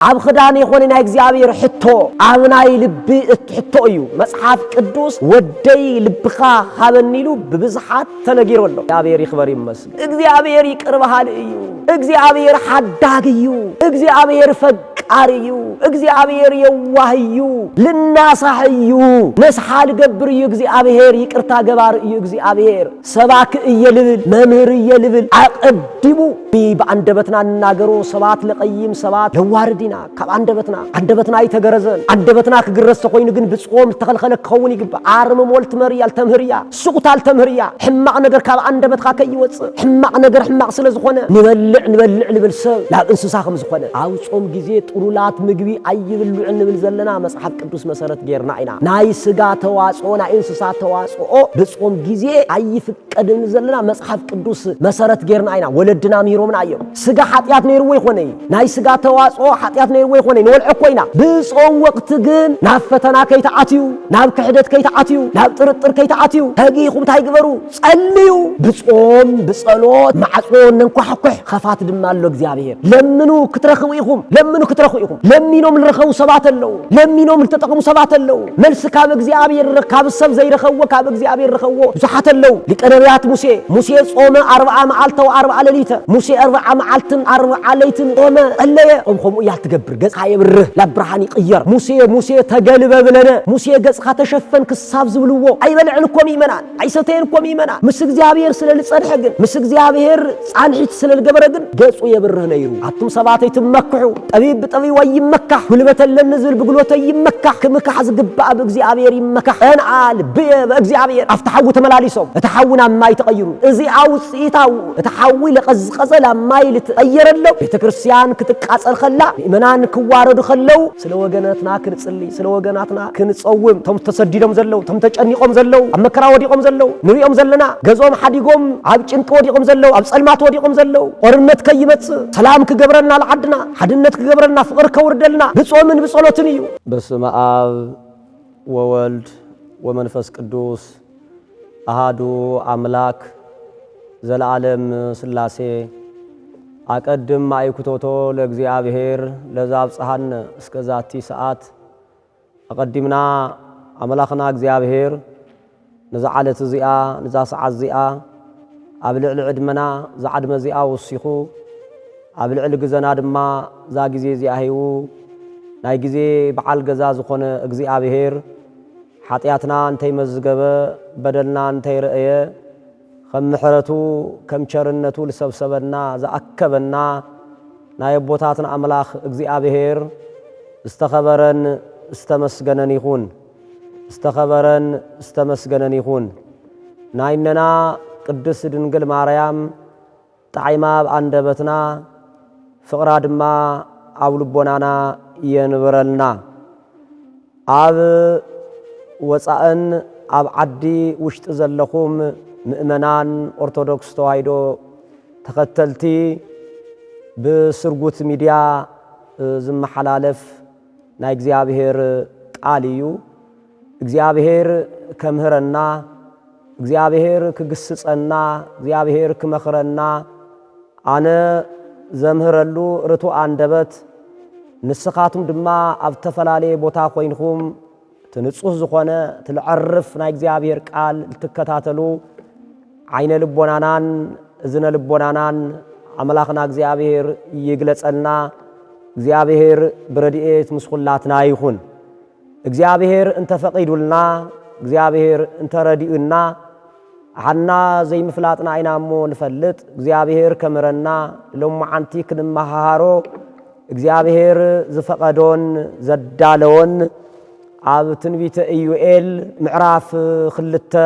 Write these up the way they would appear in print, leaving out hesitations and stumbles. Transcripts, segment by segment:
ኣብ خدان يخون ናይ እግዚአብሔር ሕቶ ኣብ ናይ ልቢ ሕቶ እዩ መጽሐፍ ቅዱስ ወደይ ልብኻ ሃበኒሉ ብብዝሓት ተነጊሮሎ እግዚአብሔር ይኽበር ይመስል እግዚአብሔር ይቅርባሃል እዩ እግዚአብሔር ሓዳግ እዩ እግዚአብሔር ፈቃሪ እዩ እግዚአብሔር የዋህ እዩ ልናሳህ እዩ ነስሓል ገብር እዩ እግዚአብሔር ይቅርታ ገባር እዩ እግዚአብሔር ሰባክ እየልብል መምህር እየልብል አቀድሙ በአንደበትና እናገሮ ሰባት ለቀይም ሰባት ለዋርዲና ካብ አንደበትና ይተገረዘን አንደበትና ክግረስ ኮይኑ ግን ብጾም ተኸልኸለ ከውን ይግባ አርም ሞልት መርያል ተምህርያ ሱቁታል ተምህርያ ሕማቅ ነገር ካብ አንደበትካ ከይወጽ ሕማቅ ነገር ሕማቅ ስለዝኾነ ንበልዕ ልብልሰብ ላብ እንስሳ ከም ዝኾነ ኣብ ጾም ጊዜ ጥሩላት ምግቢ አይብልዑ ንብል ዘለና መጽሐፍ ቅዱስ መሰረት ጌርና ኢና ናይ ስጋ ተዋጽኦ ናይ እንስሳ ተዋጽኦ በጾም ጊዜ አይፍቀድን ዘለና መጽሐፍ ቅዱስ መሰረት ጌርና ኢና ወለድና ምሂሮምና እዮም ስጋ ኃጢአት ነይርዎ ይኾነ ናይ ስጋ ተዋጽኦ ኃጢአት ነይርዎ ይኾነ ንወልዕ ኮይና በጾም ወቅት ግን ናብ ፈተና ከይተዓትዩ ናብ ክሕደት ከይተዓትዩ ናብ ጥርጥር ከይተዓትዩ ተጊኹም ታይግበሩ ጸልዩ በጾም በጸሎት ማዕጾ ነንኳሕኩሕ ኸፋት ድማ ኣሎ እግዚአብሔር ለምኑ ክትረኽቡ ኢኹም ለሚኖም ልረኸቡ ሰባት ኣለው ለሚኖም ልተጠቀሙ ሰባት ኣለው መልስ ካብ እግዚአብሔር ካብ ሰብ ዘይረኸዎ ካብ እግዚአብሔር ረኸዎ ብዙሓት ኣለው ሊቀነቢያት ሙሴ ጾመ 40 መዓልተ و40 ሌሊት ሙሴ 40 መዓልትን 40 ሌሊትን ጾመ ጸለየ ቆምኮም ያ ትገብር ገጽ ይብርህ ለብርሃን ይቅየር ሙሴ ተገልበ ብለነ ሙሴ ገጽካ ተሸፈን ክሳብ ዝብልዎ አይበልዕልኩም ይመናን አይሰተየንኩም ይመናን ምስ እግዚአብሔር ስለልጸድሐ ግን ምስ እግዚአብሔር ጻንሒት ስለልገበረ ግን ገጹ የብርህ ነይሩ አቱም ሰባት ይትመክሑ ጠቢብ ጠቢብ ወይመካህ ጉልበተለን ዝብል ብግሎተ ይመካህ ክምካህ ዝግባእ በእግዚአብሔር ይመካህ እንዓል በእግዚአብሔር አፍተሐው ተመላሊሶም ተሐውና ማይ ተቀይሩ እዚ አውጽኢታው ተሐዊ ለቀዝቀዘ ለማይ ልትቀየረለው ቤተክርስቲያን ክትቃጸል خላ ኢማናን ክዋረዱ خለው ስለ ወገናትና ክንጽልይ ስለ ወገናትና ክንጸውም ቶም ተሰዲዶም ዘለው ቶም ተጨኒቆም ዘለው ኣብ መከራ ወዲቆም ዘለው ንሪኦም ዘለና ገዞም ሓዲጎም ኣብ ጭንቅ ወዲቆም ዘለው ኣብ ጸልማት ወዲቆም ዘለው ጦርነት ከይመጽ ሰላም ክገብረና ለዓድና ሓድነት ክገብረና ፍቅር ከውርደልና በጾምን በጸሎትን እዩ በስመ አብ ወወልድ ወመንፈስ ቅዱስ አሃዱ አምላክ ዘለዓለም ሥላሴ አቀድም ማይኩቶቶ ለእግዚአብሔር ለዛብጽሐን እስከዛቲ ሰዓት አቀድምና አምላኽና እግዚአብሔር ነዛዓለት ዚአ ነዛ ሰዓት ዚአ ኣብ ልዕሊ ዕድመና ዛዓድመ ዚአ ወሲኹ ኣብ ልዕሊ ግዘና ድማ ዛ ጊዜ ዚአ ሂቡ ናይ ጊዜ በዓል ገዛ ዝኾነ እግዚአብሔር ኃጢአትና እንተይ መዝገበ በደልና እንተይ ረእየ ከም ምሕረቱ ከም ቸርነቱ ልሰብሰበና ዘአከበና ናይ ቦታትን አምላኽ እግዚአብሔር እስተኸበረን እስተመስገነን ይኹን እስተኸበረን እስተመስገነን ይኹን ናይነና ቅድስት ድንግል ማርያም ጣዕማ በአንደበትና ፍቅራ ድማ ኣብ ልቦናና የንብረልና ኣብ ወፃእን ኣብ ዓዲ ውሽጥ ዘለኹም ምእመናን ኦርቶዶክስ ተዋሕዶ ተኸተልቲ ብስርጉት ሚዲያ ዝመሓላለፍ ናይ እግዚአብሔር ቃል እዩ እግዚአብሔር ከምህረና እግዚአብሔር ክግስጸና እግዚአብሔር ክመኽረና አነ ዘምህረሉ ርቱ አንደበት ንስኻቱም ድማ ኣብ ተፈላለየ ቦታ ኮይንኩም ትንጹህ ዝኾነ ትልዓርፍ ናይ እግዚአብሔር ቃል ልትከታተሉ ዓይነ ልቦናናን እዝነ ልቦናናን አምላኽና እግዚአብሔር ይግለጸልና እግዚአብሔር ብረድኤት ምስኹላትና ይኹን እግዚአብሔር እንተፈቂዱልና እግዚአብሔር እንተረዲኡና ሓና ዘይምፍላጥና አይናሞ ንፈልጥ እግዚአብሔር ከመረና ለማዓንቲ ክንመሃሮ እግዚአብሔር ዝፈቀዶን ዘዳለውን ኣብ ትንቢተ ኢዩኤል ምዕራፍ 2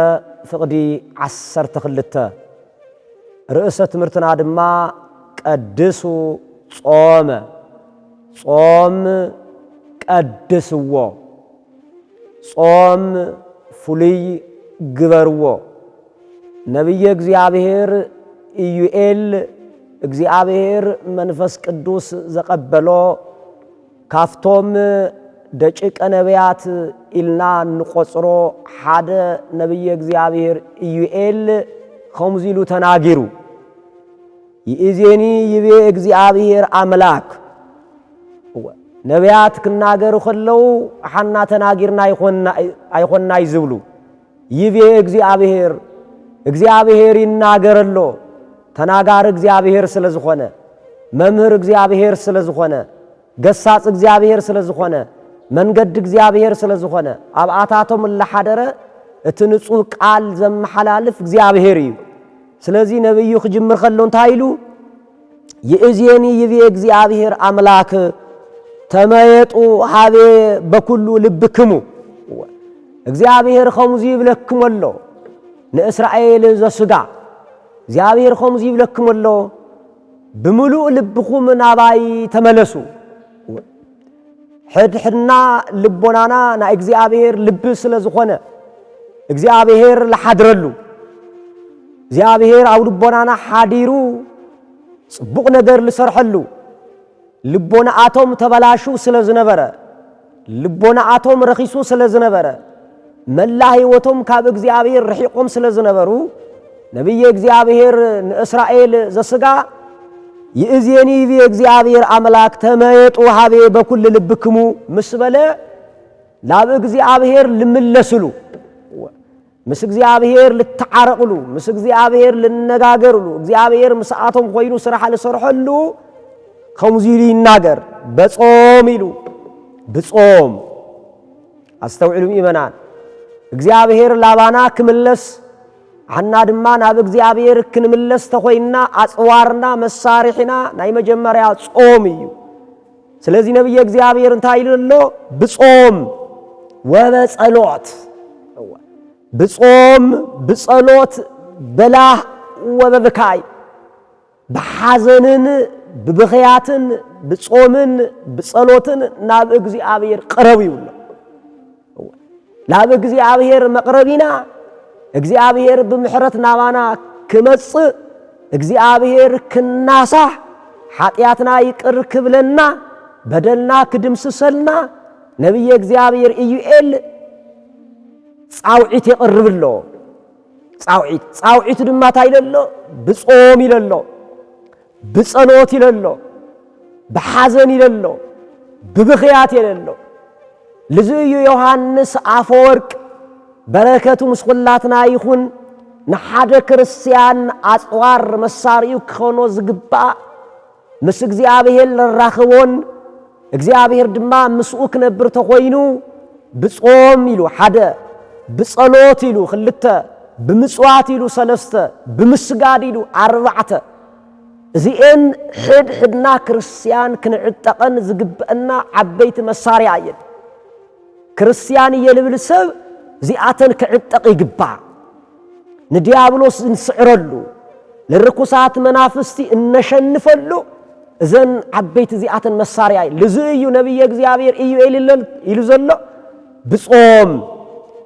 ፍቅዲ 12 ርእሰ ትምህርትና ድማ ቀድሱ ጾም ቀድስዎ ጾም ፍሉይ ግበርዎ ነቢየ እግዚአብሔር ኢዩኤል እግዚአብሔር መንፈስ ቅዱስ ዘቀበሎ ካፍቶም ደቂቀ ነቢያት ኢልና ንቆጽሮ ሓደ ነቢየ እግዚአብሔር ኢዩኤል ከምዚሉ ተናጊሩ ይእዜኒ ይቤ እግዚአብሔር አምላክ ነቢያት ክናገሩ ከለው ሓና ተናጊርና አይኾንና ይዝብሉ ይቤ እግዚአብሔር ይናገረሎ ተናጋር እግዚአብሔር ስለዝኾነ መምህር እግዚአብሔር ስለዝኾነ ገሳጽ እግዚአብሔር ስለዝኾነ መንገድ እግዚአብሔር ስለዝኾነ አብአታቶም ለሐደረ እትንጹህ ቃል ዘመሐላልፍ እግዚአብሔር እዩ ስለዚህ ነብዩ ክጅምር ከለው እንታይሉ የእዚየኒ ይቤ እግዚአብሔር አምላክ ተመየጡ ሀቤ በኩሉ ልብክሙ እግዚአብሔር ኸሙዚ ይብለክምሎ ለእስራኤል ዘስጋ እግዚአብሔር ኸሙዚ ይብለክምሎ بملوء لبكم ناباي تملسو حدنا لبونانا نا እግዚአብሔር ልብ ስለዝኾነ እግዚአብሔር ለሐድረሉ እግዚአብሔር አው ልቦናና ሐዲሩ ጽቡቅ ነገር ልሰርሐሉ ልቦና አቶም ተበላሹ ስለዝነበረ ልቦና አቶም ረኺሱ ስለዝነበረ መላ ህይወቶም ካብ እግዚአብሔር ረሒቆም ስለዝነበሩ ነብይ እግዚአብሔር እስራኤል ዘስጋ ይእዜኒ እግዚአብሔር አምላክ ተመየጡ ሀቤ በኩል ልብክሙ ምስበለ ላብ እግዚአብሔር ልምለስሉ ምስ እግዚአብሔር ልተዓረቅሉ ምስ እግዚአብሔር ልነጋገርሉ እግዚአብሔር መስአቶም ኮይኑ ስራሕ ለሰርሐሉ ከምዚ ይናገር በጾም ይሉ በጾም አስተውዕሉ ይመናን እግዚአብሔር ላባና ክምለስ عنا دمان أب እግዚአብሔር ክንምለስ ተኾይና አጽዋርና መሳሪሕና ናይ መጀመሪያ ጾም እዩ ስለዚህ ነብይ እግዚአብሔር እንታይ ይልሎ በጾም ወበጸሎት በጾም በጸሎት በላህ ወበብካይ በሐዘንን በብኺያትን በጾምን በጸሎትን ናብ እግዚአብሔር ቀረቡ ይውል ናብ እግዚአብሔር መቅረቢና እግዚአብሔር በምህረት ናባና ክመጽ እግዚአብሔር ክናሳህ ኃጢያትና ይቅር ክብለና በደልና ክድምስሰልና ነብይ እግዚአብሔር ኢዩኤል ጻውዒት ይቀርብሎ ጻውዒት ድማ ታይለሎ በጾም ይለሎ በጸሎት ይለሎ በሐዘን ይለሎ በብኺያት ይለሎ ለዚህ ዮሐንስ አፈወርቅ በረከቱ ምስኩላትና ይሁን ንሓደ ክርስቲያን አጽዋር መሳሪው ከሆኖ ዝግባ ምስ እግዚአብሔር ለራኽቦን እግዚአብሔር ድማ ምስኡ ክነብር ተኾይኑ በጾም ይሉ ሓደ በጸሎት ይሉ ክልተ በምጽዋት ይሉ ሰለስተ በምስጋድ ይሉ አርባዕተ እዚአን ሕድና ክርስቲያን ክንዕጠቀን ዝግበአና ዓበይቲ መሳሪያ እየን ክርስቲያን የልብል ሰብ ዚአተን ከዕጠቅ ይግባ ንዲያብሎስ እንስዕረሉ ለርኩሳት መናፍስቲ እነሸንፈሉ እዘን ዓበይቲ ዚአተን መሳሪያ ለዝዩ ነብይ እግዚአብሔር ኢዩኤል ይሉ ዘሎ በጾም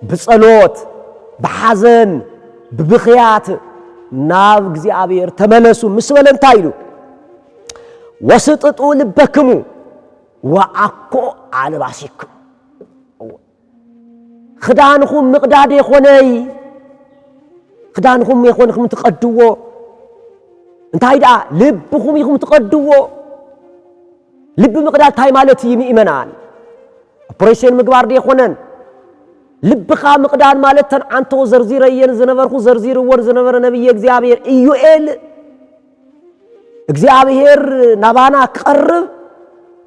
በጸሎት በሐዘን በብኺያት ናብ እግዚአብሔር ተመለሱ ምስበለን ታይሉ ወስጥጡ ልበክሙ ወአኮ አልባሲክሙ خدانكم مقداد يخوني خدانكم يخونكم تقدوه انت هيدا لبكم يخم تقدوه لب مقداد تاي مالتي يمئمنان اوبريشن مقبار دي يخونن لبخا مقداد مالتن عنتو زرزيرين زنبرخو زرزير ور زنبر نبي እግዚአብሔር ኢዩኤል እግዚአብሔር ናባና ቀርብ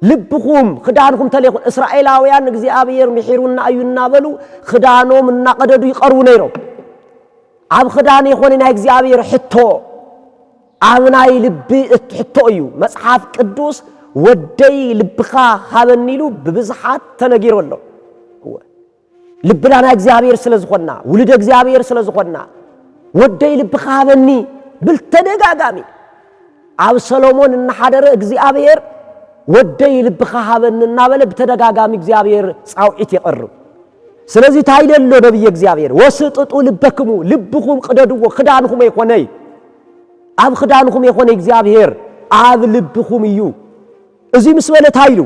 ልብኩም خدانكم ተለይኹን እስራኤላውያን እግዚአብሔር ምሒሩና አዩና በሉ خدانهم እና ቀደዱ ይቀርቡ ነይሮ አብ خدان ይኾንና እግዚአብሔር ሕቶ አብናይ ልብ ሕቶ እዩ መጽሐፍ ቅዱስ ወደይ ልብኻ ሃበኒሉ በብዝሓት ተነጊሮሎ ልብላና እግዚአብሔር ስለዝኾና ውልደ እግዚአብሔር ስለዝኾና ወደይ ልብኻ ሃበኒ ብልተደጋጋሚ አብ ሰሎሞን እና ሐደረ እግዚአብሔር ወደይ ልብኻ ሃበንና በለ በተደጋጋሚ እግዚአብሔር ጻውዒት ይቀርብ ስለዚህ ታይደሎ ነብይ እግዚአብሔር ወስጥጡ ልበክሙ ልብኩም ቀደድዎ خدانكم ይኾነይ አብ خدانكم ይኾነይ እግዚአብሔር አብ ልብኩም እዩ እዚ ምስበለ ታይሉ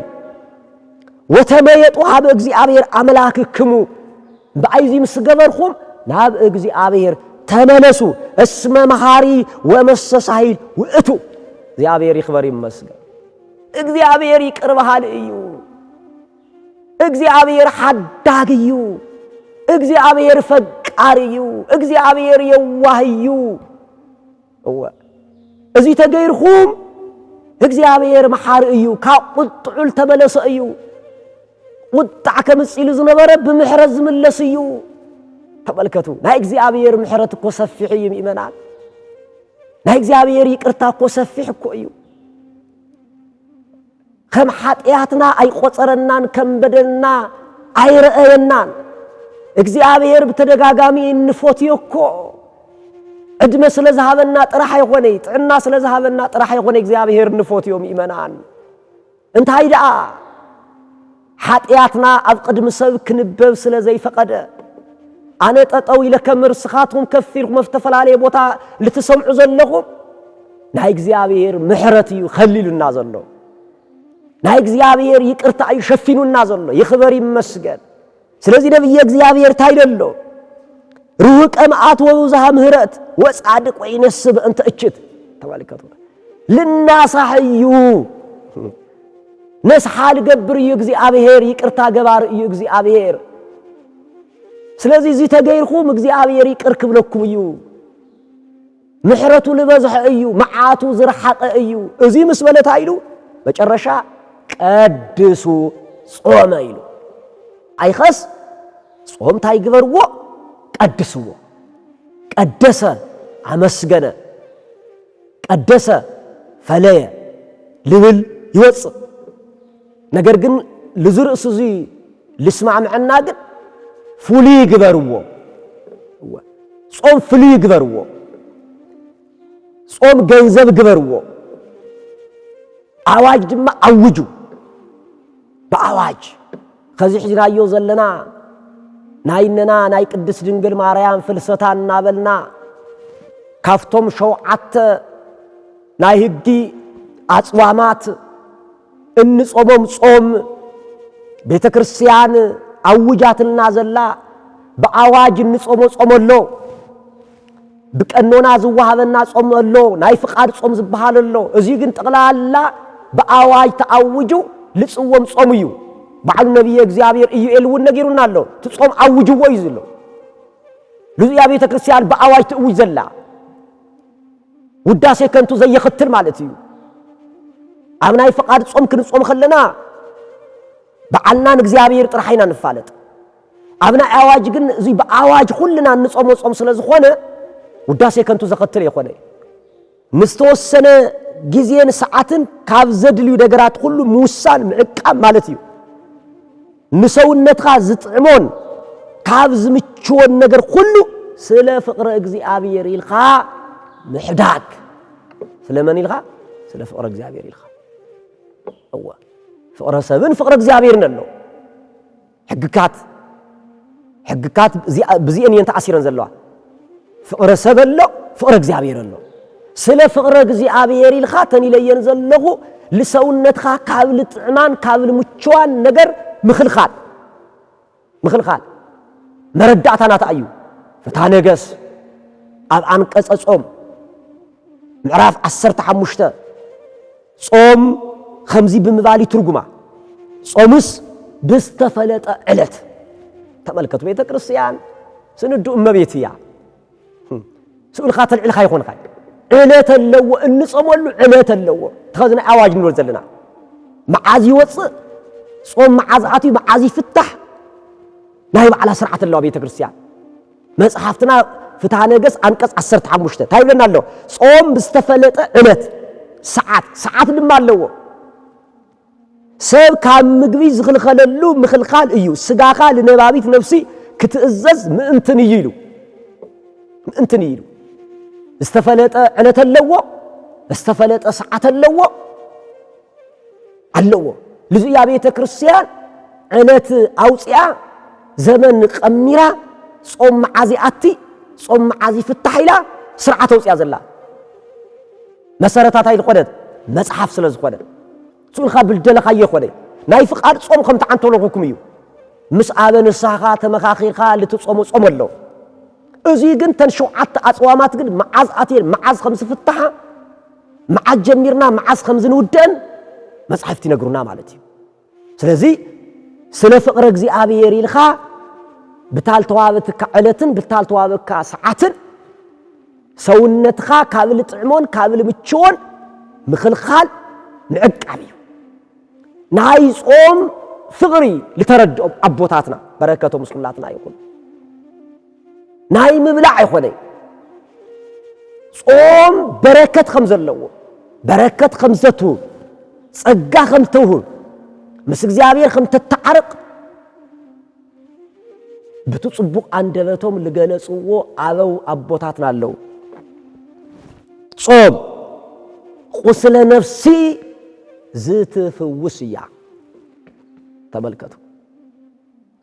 ወተመየጡ አብ እግዚአብሔር አምላክክሙ በአይዚ ምስገበርኩም ናብ እግዚአብሔር ተመለሱ እስመ መሐሪ ወመሰሳሂል ውእቱ እግዚአብሔር ይኽበር ይመስገን እግዚአብሔር ይቅርባሃል እዩ እግዚአብሔር ሓዳግዩ እግዚአብሔር ፈቃሪዩ እግዚአብሔር የዋህዩ እዚ ተገይርኩም እግዚአብሔር መሐሪዩ ካቁጥዑል ተመለሰዩ ቁጣዕ ከምጽኢሉ ዝነበረ ብምሕረት ዝምለስዩ ተመልከቱ ናይ እግዚአብሔር ምሕረት እኮ ሰፊሕ እዩ ምእመናን ናይ እግዚአብሔር ይቅርታ እኮ ሰፊሕ እኮ እዩ ከም ኃጢአትና አይቆጸረናን ከም በደልና አይረአየናን እግዚአብሔር በተደጋጋሚ እንፎትዮ እኮ ዕድመ ስለዝሃበና ጥራህ አይሆነ ጥዕና ስለዝሃበና ጥራህ አይሆነ እግዚአብሔር እንፎትዮ ምእመናን እንታይ ደኣ ኃጢአትና ኣብ ቅድሚ ሰብ ክንበብ ስለዘይፈቀደ አነ ጠጠው ኢለከም ርስኻትኩም ከፊልኩም መፍተፈላለየ ቦታ ልትሰምዑ ዘለኹም ናይ እግዚአብሔር ምሕረት እዩ ኸሊሉና ዘሎ ናይ እግዚአብሔር ይቅርታ እዩ ሸፊኑና ዘሎ ይኽበር ይመስገን ስለዚህ ነብየ እግዚአብሔር ታይደሎ ሩቅ መዓት ወብዛሃ ምህረት ወጻድቅ ወይነስብ እንተ እችት ተባልከቱ ልናሳህዩ ነስሓል ገብር እዩ እግዚአብሔር ይቅርታ ገባር እዩ እግዚአብሔር ስለዚህ እዚ ተገይርኩም እግዚአብሔር ይቅር ክብለኩም እዩ ምሕረቱ ልበዝሕ እዩ መዓቱ ዝረሓቀ እዩ እዚ ምስ በለታ ኢሉ መጨረሻ ቀድሱ ጾመ ኢሉ አይኸስ ጾም ታይ ግበርዎ ቀድስዎ ቀደሰ አመስገነ ቀደሰ ፈለየ ልብል ይወጽእ ነገር ግን ልዝርእስ እዚ ልስማዕ መዕና ግን ፍሉይ ግበርዎ ጾም ፍሉይ ግበርዎ ጾም ገንዘብ ግበርዎ አዋጅ ድማ አውጁ በአዋጅ ከዚህ ሒዝናዮ ዘለና ናይነና ናይ ቅድስት ድንግል ማርያም ፍልሰታ እናበልና ካፍቶም ሸውዓተ ናይ ህጊ አጽዋማት እንጾሞም ጾም ቤተ ክርስቲያን አውጃትና ዘላ በአዋጅ እንጾሞ ጾመሎ በቀኖና ዝዋሃበና ጾመሎ ናይ ፍቃድ ጾም ዝባሃለሎ እዚ ግን ጠቅላላ በአዋጅ ተአውጁ ልጽወም ጾም እዩ ባዓሉ ነብይ እግዚአብሔር ኢዩኤል ወነገሩና አለው ትጾም አውጁዎ ይዝሎ ለዚያ ቤተ ክርስቲያን በአዋጅ ተውጅ ዘላ ውዳሴ ከንቱ ዘይختል ማለት እዩ አብናይ ፍቃድ ጾም ክንጾም ከለና በዓልናን እግዚአብሔር ጥራይና ንፋለጥ አብና አዋጅ ግን እዚ በአዋጅ ሁሉና እንጾም ጾም ስለዝኾነ ውዳሴ ከንቱ ዘختል ይኾነ ምስተወሰነ ጊዜን ሰዓትን ካብ ዘድልዩ ነገራት ሁሉ ሙሳን ምዕቃም ማለት እዩ ንሰውነትኻ ዝጥዕሞን ካብ ዝምችዎን ነገር ሁሉ ስለ ፍቅረ እግዚአብሔር ኢልኻ ምሕዳግ ስለምን ኢልኻ ስለ ፍቅረ እግዚአብሔር ኢልኻ እዋ ፍቅረ ሰብን ፍቅረ እግዚአብሔር ነሎ ሕግካት ብዚአን የንተአሲረን ዘለዋ ፍቅረ ሰብ ኣሎ ፍቅረ እግዚአብሔር ኣሎ ስለ ፍቅረ እግዚአብሔር ኢልኻ ተንይለየን ዘለኹ ለሰውነትኻ ካብ ልጥዕማን ካብ ልምችዋን ነገር ምኽልኻል መረዳእታና ተአዩ ፍትሐ ነገሥት ኣብ አንቀጸ ጾም ምዕራፍ 15 ጾም ከምዚ ብምባል ትርጉማ ጾምስ ብስተፈለጠ ዕለት ተመልከቱ ቤተ ክርስቲያን ስንዱ እመቤትያ ስኡልኻ ተልዕልኻ ይኾንካ ዕለት ኣለዎ እንጾመሉ ዕለት ኣለዎ ተኸዝና አዋጅ ንወል ዘለና መዓዝ ይወፅእ ጾም መዓዝ አትዩ መዓዝ ይፍታሕ ናይ በዓላ ስርዓት ኣለዋ ቤተ ክርስቲያን መጽሐፍትና ፍትሐ ነገሥት አንቀጽ 15 ታይብለና ኣሎ ጾም ብስተፈለጠ ዕለት ሰዓት ድማ ኣለዎ ሰብ ካብ ምግቢ ዝኽልኸለሉ ምኽልኻል እዩ ስጋኻ ለነባቢት ነፍሲ ክትእዘዝ ምእንትን ይሉ استفلت علة اللو استفلت ساعة اللو اللو لذي يا بيت كريستيان علة أوصيا زمن قميرة صوم عزي أتي صوم عزي في التحيلة سرعة أوصيا زلا مسارات هاي القدر مصحف سلز قدر سؤال خاب الجل خير قدر نايفق أرض صوم خم تعنتوا لكم يو مس أبن الساعات مخاخير خال تصوم صوم الله أزي جن تنشوعات أصوامات جن معاز أتير معاز خمس فتحة معاز جميرنا معاز خمس نودن مصحفتي نقرنا مالتي سلزي ስለ ፍቅረ እግዚአብሔር ኢልኻ ብታልተዋበትካ ዕለትን ብታልተዋበካ ሰዓትን ሰውነትኻ ካብል ጥዕሞን ካብል ምቾን ምኽልኻል ንዕቃብ እዩ ናይ ጾም ፍቅሪ ልተረድኦም አቦታትና በረከቶም ምስኩላትና ይኹን ናይ ምብላዕ አይኾነ ጾም በረከት ከም ዘለዎ በረከት ከም ዘቱ ጸጋ ከም ተውሁ ምስ እግዚአብሔር ከም ተተዓርቅ ብትጽቡቅ አንደበቶም ልገለጽዎ አበው አቦታትና አለው ጾም ቁስለ ነፍሲ ዝትፍውስያ ተመልከቱ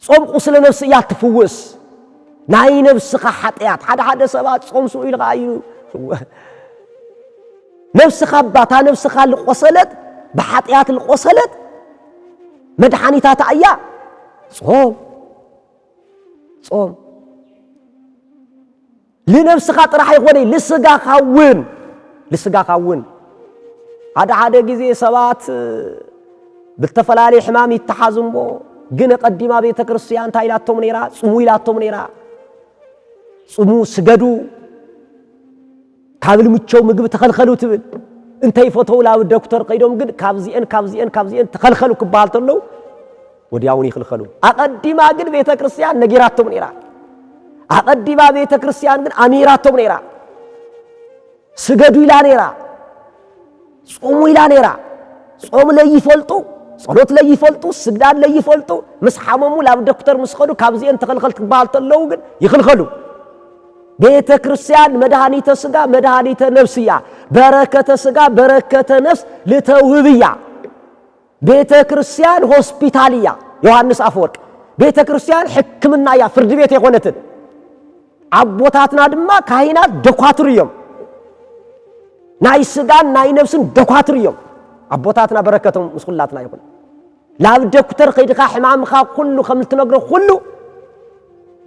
ጾም ቁስለ ነፍስያ ትፍውስ ናይ ነፍስኻ ኃጢአት ሓደ ሰባት ጾም ስኡ ኢልኻ እዩ ነፍስኻ ባታ ነፍስኻ ልቆሰለት በኃጢአት ልቆሰለት መድኃኒታታ እያ ጾም ለነፍስኻ ጥራሕ ይኾነ ለስጋኻ ውን ሓደ ጊዜ ሰባት بالتفلالي حمام يتحازمو ግን ቀዲማ ቤተ ክርስቲያን ታይላቶም ነራ ጽሙ ይላቶም ነራ ጽሙ ስገዱ ካብል ምቸው ምግብ ተኸልኸሉ ትብል እንታይ ፎቶው ላብ ዶክተር ቀይዶም ግን ካብዚን ተኸልኸሉ ክባል ተለው ወዲያውን ይخلخሉ አቀዲማ ግን ቤተ ክርስቲያን ነጊራቶም ነራ አቀዲማ ቤተ ክርስቲያን ግን አሚራቶም ነራ ስገዱ ይላ ነራ ጽሙ ይላ ነራ ጾም ላይ ይፈልጡ ጸሎት ላይ ይፈልጡ ስግዳን ላይ ይፈልጡ መስሐመሙ ላብ ዶክተር መስኸዱ ካብዚን ተኸልኸል ክባል ተለው ግን ይخلخሉ ቤተ ክርስቲያን መድኃኒተ ስጋ መድኃኒተ ነፍስያ በረከተ ስጋ በረከተ ነፍስ ለተውህብያ ቤተ ክርስቲያን ሆስፒታልያ ዮሐንስ አፈወርቅ ቤተ ክርስቲያን ሕክምናያ ፍርድ ቤት የሆነትን አቦታትና ድማ ካህናት ደኳትርዮም ናይ ስጋን ናይ ነፍስን ደኳትርዮም አቦታትና በረከቶም መስኩላትና ይሁን ላብ ዶክተር ኸይድኻ ሕማምኻ ኩሉ ከምልትነግሮ ኩሉ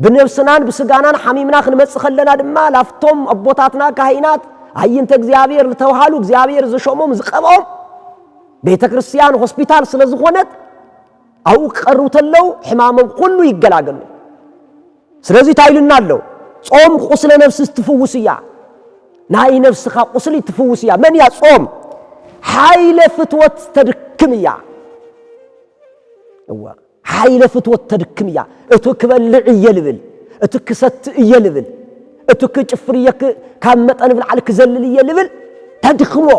بنفسنان بسجانان حميمنا خنمس خلنا دم لافتم أبوتاتنا كهينات عين تجزيابير لتوهالو جزيابير زشومهم زقبهم بيت كريستيان هوسبيتال سلزخونت أو قروت اللو حمامهم كله يجلاجن سلزي تايلنا اللو صوم قصل نفس تفوسيا ناي نفس خا قصلي تفوسيا من يا صوم حيل فتوة تركميا هو حيل فتوة تركميا اتوك بلعي يلبل اتوك ست يلبل اتوك جفريك كامت انا بالعلك زلل يلبل تدخمو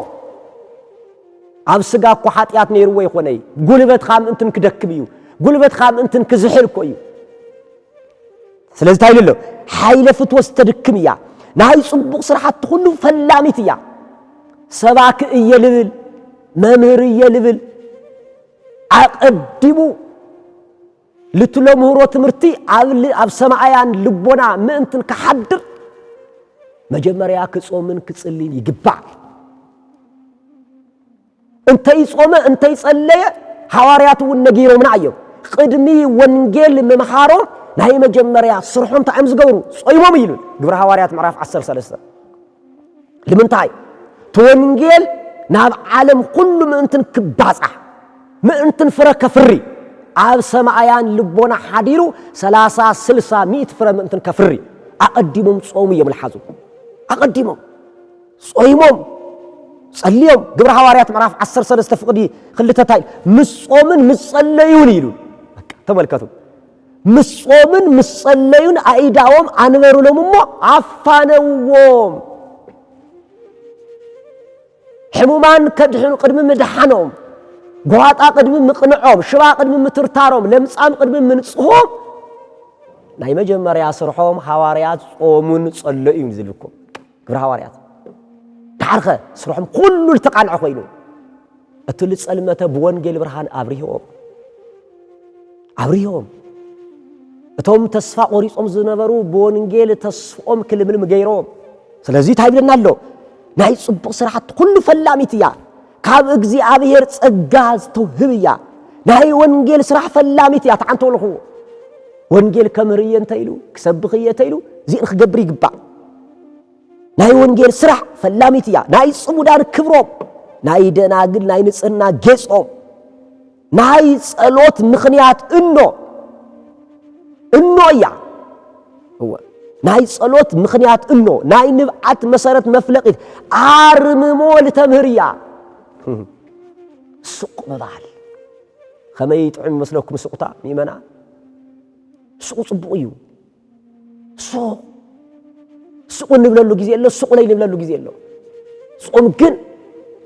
عبسقا كو حاتيات نيرو يخوني قلبت خام انتن كدكميو قلبت خام انتن كزحلكو يو سلازي تايل له حيل فتوة تركميا ناي صبق صراحة كله فلاميتيا سباك يلبل ممهر يلبل عقدمو لتلو مهرو تمرتي عب سماعيان لبونا مئنتن كحدر مجمريا كصومن كصلين يقبع انتي صومه انتي صليه حواريات والنجيرو من عيو قدمي ونجيل ممحارو ناي مجمريا صرحون تعم زغورو صيموم يلون غبر حواريات معرف 10 لمنتاي تونجيل ناب عالم كل مئنتن كباصح مئنتن فرك فري عاب سماعيان لبونا حديرو 30-60 فرم انتن كفري اقدمهم صوم يوم الحزو اقدمهم صومهم صليهم غبر حواريات معرف 10 فقدي خلتتاي مصومن مصليون يلو تملكتوا مصومن مصليون ايداوم انبرو لمو عفانوم حمومان كدحن قدم مدحنهم غواطا قدم مقنعوم شبا قدم مترتاروم لمصام قدم منصحوم ناي مجمريا سرحوم حواريات صومون صليون زلكم غير حواريات تعرخه سرحوم كله التقانع خوينو اتل صلمته بونجيل برهان ابريهم اتوم تسفا قريصوم زنبرو بونجيل تسفوم كلمن مغيروم سلازي تايبلنالو ناي صبق سرحت كله فلاميتيا كاب እግዚአብሔር ጸጋዝ ተውህብያ ናይ ወንጌል ስራሕ ፈላሚት ያታንተልኹ ወንጌል ከመርየን ተይሉ ክሰብኽየ ተይሉ ዚን ክገብር ይግባ ናይ ወንጌል ስራሕ ፈላሚት ያ ናይ ጽሙዳን ክብሮም ናይ ደናግል ናይ ንጽህና ጌጾም ናይ ጸሎት ምኽንያት እኖያ هو ናይ ጸሎት ምኽንያት ናይ ንብዓት መሰረት መፍለቂት አርምሞ ለተምህርያ ሱቅ መባል ከመይ ጥዑም መስለኩም ሱቅታ ሚመና ሱቅ ጽቡቅ እዩ ሱቅ ንብለሉ ጊዜ የለ ሱቅ ላይ ንብለሉ ጊዜ የለ ጾም ግን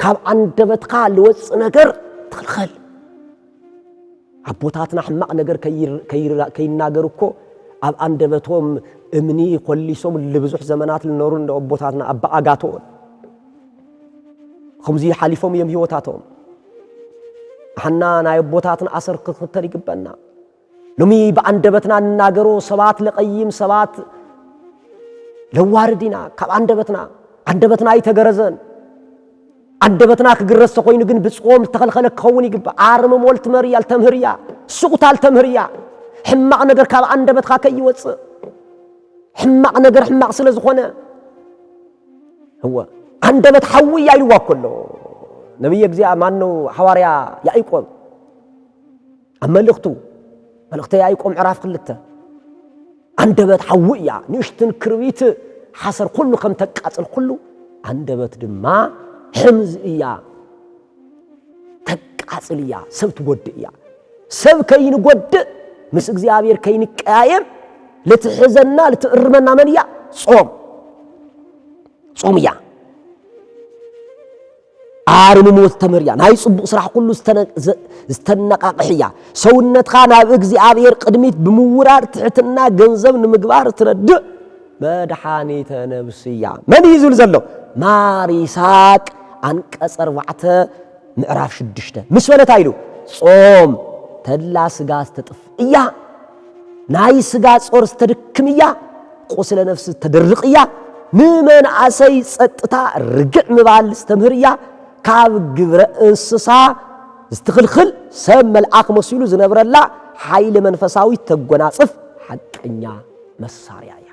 ካብ አንደበትካ ልወጽ ነገር ተልኸል አቦታትና ሕማቅ ነገር ከይናገር እኮ አብ አንደበቶም እምኒ ኮሊሶም ለብዙሕ ዘመናት ልኖሩ እንደ አቦታትና አባ አጋቶ ከምዚ ሓሊፎም የም ህይወታቶም አሐና ናይ አቦታትና አሰር ክትከተል ይግበና ሎሚ በአንደበትና እናገሮ ሰባት ለቀይም ሰባት ለዋርዲና ካብ አንደበትና ይተገረዘን አንደበትና ክግረስ ኮይኑ ግን ብጾም ተኸልኸለ ከውን ይግባ አርም ሞልት መርያል ተምህርያ ሱቁታል ተምህርያ ሕማቅ ነገር ካብ አንደበትካ ከይወጽ ሕማቅ ነገር ሕማቅ ስለዝኾነ هو አንደበት ሐውያ ይልዋ ኮሎ ነብይ እግዚአ ማነው ሐዋርያ ያዕቆብ መልእክቱ ያዕቆብ ዕራፍ 2 አንደበት ሐውያ ንሽትን ክርቢት ሐሰር ኩሉ ከም ተቃጽል ኩሉ አንደበት ድማ ሕምዝ እያ ተቃጽልያ ሰብ ትጎድእያ ሰብ ከይንጎድእ ምስ እግዚአብሔር ከይንቀያየም ለትሕዘና ለትእርመና መንያ ጾምያ አርምሞት ተመርያ ናይ ጽቡቕ ስራሕ ኩሉ ዝተነቃቅሕያ ሰውነትኻ ናብ እግዚአብሔር ቅድሚት ብምውራድ ትሕትና ገንዘብ ንምግባር ትረድእ መድኃኒተ ነፍስያ መን ይዝብል ዘሎ ማሪሳቅ አንቀጽ 4 ምዕራፍ 6 ምስ በለታ ኢሉ ጾም ተላ ስጋ ስተጥፍእያ ናይ ስጋ ጾር ስተድክምያ ቁስለ ነፍስ ተደርቅያ ንመንአሰይ ጸጥታ ርግዕ ምባል ስተምህርያ ካብ ግብረ እንስሳ ዝተኽልኽል ሰብ መልአክ መሲሉ ዝነብረላ ኃይል መንፈሳዊ ተጎናጽፍ ሐቀኛ መሳሪያ ያ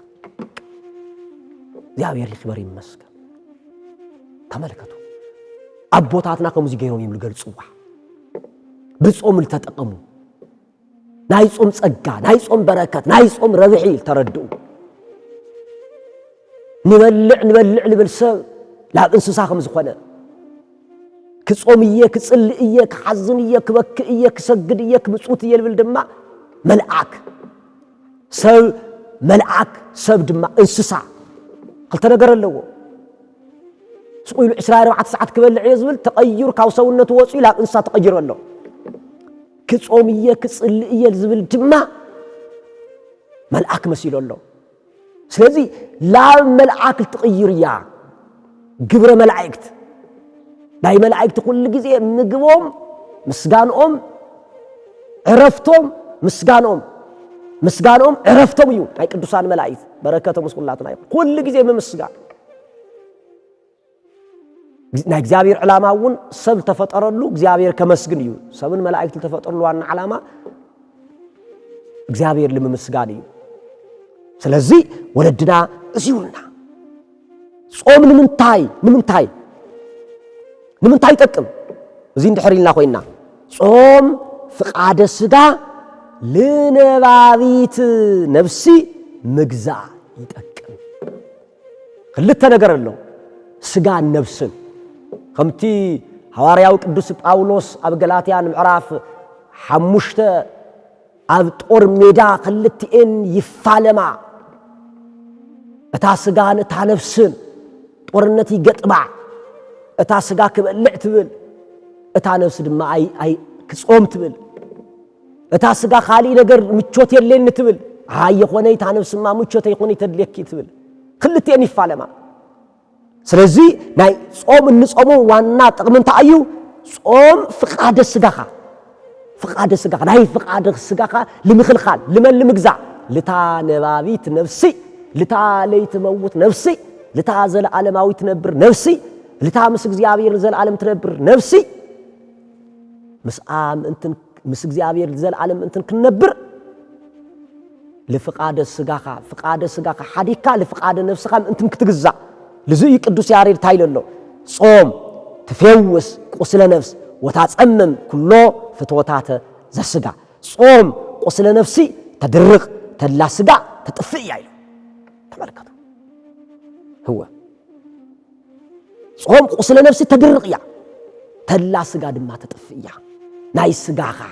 እግዚአብሔር ይክበር ይመስገን ተመልከቱ አቦታትና ከሙዚ ገይሮም ይገልጹዋ ብጾም ልተጠቀሙ ናይ ጾም ጸጋ ናይ ጾም በረከት ናይ ጾም ረብሒ ተረድኡ ንበልዕ ልበልሰብ ላብ እንስሳ ከም ዝኾነ ክጾምየ ክጽልእየ ክሐዝንየ ክበክእየ ክሰግድየ ክምጹትየ ልብል ድማ መልአክ ሰብ ድማ እንስሳ ክልተ ነገር ኣለዎ ስቁይሉ 24 ሰዓት ክበልዕ ዝብል ተቀይር ካብ ሰውነቱ ወጽኡ ላብ እንስሳ ተቀይር ኣሎ ክጾምየ ክጽልእየ ዝብል ድማ መልአክ መሲሉ ኣሎ ስለዚህ ላብ መልአክ ትቀይርያ ግብረ መላእክት ናይ መላእክት ኩሉ ጊዜ ምግቦም ምስጋኖም ዕረፍቶም ምስጋኖም ዕረፍቶም እዩ ናይ ቅዱሳን መላእክት በረከቶም ምስኩላትና ኩሉ ጊዜ ምስጋን ናይ እግዚአብሔር ዓላማውን ሰብ ተፈጠረሉ እግዚአብሔር ከመስግን እዩ ሰብን መላእክት ተፈጠረሉ ዋና ዓላማ እግዚአብሔር ለምስጋን እዩ ስለዚህ ወለድና እዚውና ጾም ንምንታይ ይጠቅም እዚ እንድሕሪልና ኮይና ጾም ፍቃደ ስጋ ለነባቢት ነፍሲ ምግዛ ይጠቅም ክልተ ነገር ኣሎ ስጋ ነፍስን ከምቲ ሐዋርያው ቅዱስ ጳውሎስ ኣብ ገላትያ ምዕራፍ 5 ኣብ ጦር ሜዳ ክልቲኤን ይፋለማ እታ ስጋን እታ ነፍስን ጦርነት ይገጥማ እታ ስጋ ክበልዕ ትብል እታ ነፍስ ድማ አይ ክጾም ትብል እታ ስጋ ካሊ ነገር ምቾት የለን ትብል የኾነ እታ ነፍስማ ምቾት ይኾነ ተድለኪ ትብል ክልቲኤን ይፋለማ ስለዚህ ናይ ጾም እንጾሙ ዋና ጥቅምንታ እዩ ጾም ፍቃደ ስጋኻ ናይ ፍቃደ ስጋኻ ለምኽልኻል ለምግዛ ለታ ነባቢት ነፍሲ ለታ ለይትመውት ነፍሲ ለታ ዘለዓለማዊ ትነብር ነፍሲ ለታ ምስ እግዚአብሔር ዘለዓለም ትነብር ነፍሲ ምስ እግዚአብሔር ዘለዓለም እንትን ክነብር ለፍቃደ ስጋኻ ሓዲካ ለፍቃደ ነፍስኻ እንትን ክትግዛ لذي قدوس يارير تايللو صوم تفوس قسل نفس وتعصمم كله فتوتات زسقا صوم قسل نفسي تدرق تلا سقا تطفئ يعني تملكتوا هو صوم قسل نفسي تدرق يا تلا سقا دما تطفئ يا ناي سقاخا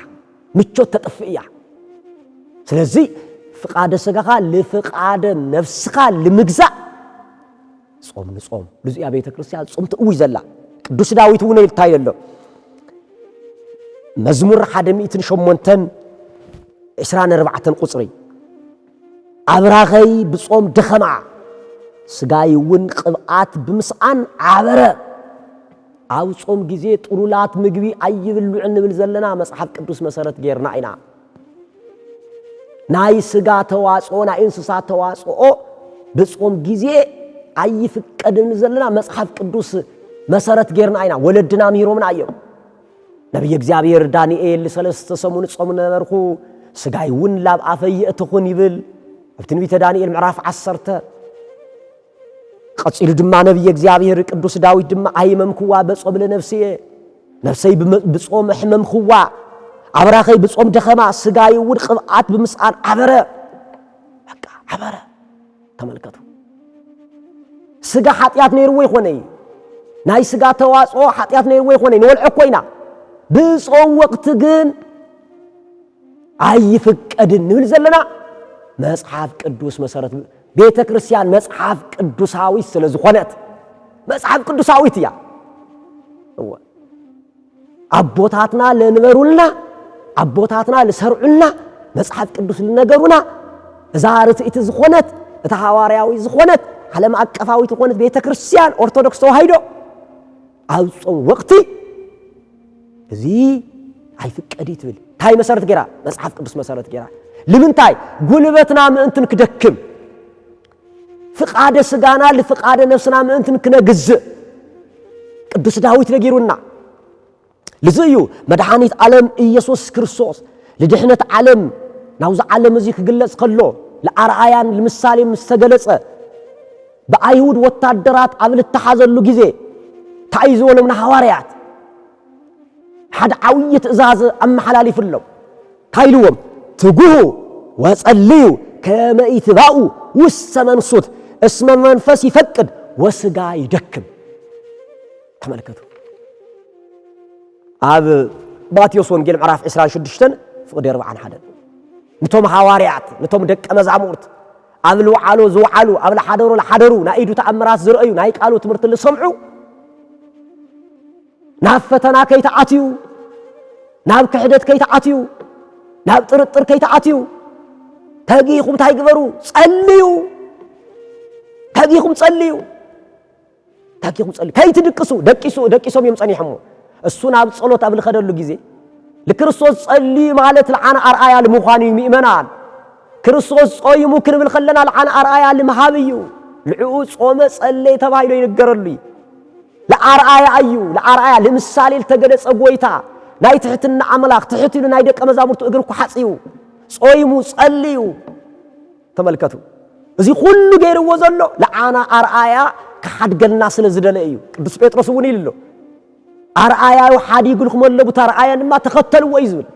مچوت تطفئ يا ስለዚህ ፍቃደ ስጋኻ ለፍቃደ ነፍስኻ ለምግዛእ ጾም ንጾም ለዚያ ቤተ ክርስቲያን ጾም ትውይ ዘላ ቅዱስ ዳዊት ወነ ይልታየለ መዝሙር 108 24 ቁጽሪ አብራኸይ ብጾም ደኸማ ስጋይውን ቅብአት ብምስአን ዓበረ አው ጾም ጊዜ ጥሩላት ምግቢ አይብሉ እንብል ዘለና መጽሐፍ ቅዱስ መሰረት ገርና አይና ናይ ስጋ ተዋጽኦ ናይ እንስሳ ተዋጽኦ በጾም ጊዜ አይፍቀድን ዘለና መጽሐፍ ቅዱስ መሰረት ገርና አይና ወለድና ምሂሮምና አየው ነብይ እግዚአብሔር ዳንኤል ሰለስተ ሰሙን ጾም ነበርኩ ስጋይውን ላብ አፈይ እትኹን ይብል በትንቢተ ዳንኤል ምዕራፍ 10 ቀጽል ድማ ነብይ እግዚአብሔር ቅዱስ ዳዊት ድማ አይመምኩዋ በጾም ለነፍሴ ነፍሴ በጾም ህመምኩዋ አብራኸይ በጾም ደኸማ ስጋይውን ቅብአት ብምስአን ዓበረ በቃ ዓበረ ተመልከቱ ስጋ ኃጢአት ነይርዎ ይኾነይ ናይ ስጋ ተዋጽኦ ኃጢአት ነይርዎ ይኾነይ ንወልዕ ኮይና በጾም ወቅት ግን አይፍቀድን ንብል ዘለና መጽሐፍ ቅዱስ መሰረት ቤተ ክርስቲያን መጽሐፍ ቅዱሳዊ ስለዝኾነት መጽሐፍ ቅዱሳዊት ያ አቦታትና ለንበሩልና አቦታትና ለሰርዑልና መጽሐፍ ቅዱስ ለነገሩና ዛርትእት ዝኾነት ተሐዋርያዊ ዝኾነት ዓለም አቀፋዊ ዝኾነት ቤተ ክርስቲያን ኦርቶዶክስ ተዋህዶ አውጾም ወቅቲ እዚ አይፍቀዲት ብል ታይ መሰረት ገራ መጽሐፍ ቅዱስ መሰረት ገራ ለምንታይ ጉልበትና ምእንትን ክደክም ፍቃደ ስጋና ለፍቃደ ነፍስና ምእንትን ክነግዝ ቅዱስ ዳዊት ነጊሩና لزيو مدحانيت عالم ኢየሱስ ክርስቶስ ለድህነት ዓለም ናውዝ ዓለም እዚ ክግለጽ ከሎ ለአርአያን ለምሳሌ መስተገለጸ በአይሁድ ወታደራት አብል ተሐዘሉ ጊዜ ታይዞንም ሐዋርያት ሓደ ዓውይ ትእዛዝ አመሐላሊፍለው ካይልዎም ትጉሁ ወጸልዩ ከመ ይትባኡ ወሰመንሱት እስመ መንፈስ ይፈቅድ ወስጋ ይደክም ተመልከቱ አብ ማቴዎስ ወንጌል ምዕራፍ 26 ፍቅድ 41 ንቶም ሐዋርያት ንቶም ደቀ መዛሙርት አብሉ ዓሎ ዝውዓሉ አብለ ሓደሩ ለሓደሩ ናይዱ ተአምራት ዝረአዩ ናይ ቃሉ ትምህርት ለሰምዑ ናብ ፈተና ከይተዓትዩ ናብ ክሕደት ከይተዓትዩ ናብ ጥርጥር ከይተዓትዩ ተጊኹም ታይግበሩ ጸልዩ ተጊኹም ጸልዩ ከይትድቅሱ ደቂሶም የምጸኒሕሙ እሱን አብ ጸሎት አብል ኸደሉ ጊዜ ለክርስቶስ ጸልይ ማለት ለዓና አርአያ ለምዃኑ ይምእመናን ክርስቶስ ጾይሙ ክንብል ኸለና ለዓና አርአያ ለመሃብዩ ልዑ ጾመ ጸለይ ተባይሎ ይነገረሉ ለአርአያ እዩ ለአርአያ ለምሳሌ ተገለጸ ጎይታ ናይ ትሕትና አምላክ ትሕትሉ ናይ ደቀ መዛሙርቱ እግር ኩሓጽዩ ጾይሙ ጸልዩ ተመልከቱ እዚ ሁሉ ገይርዎ ዘሎ ለዓና አርአያ ከሓድገልና ስለዝደለ እዩ ቅዱስ ጴጥሮስ እውን ይልሎ አርአያው ሓዲግልኩም ለቡ ተርአያ ድማ ተኸተልዎ ይዝብል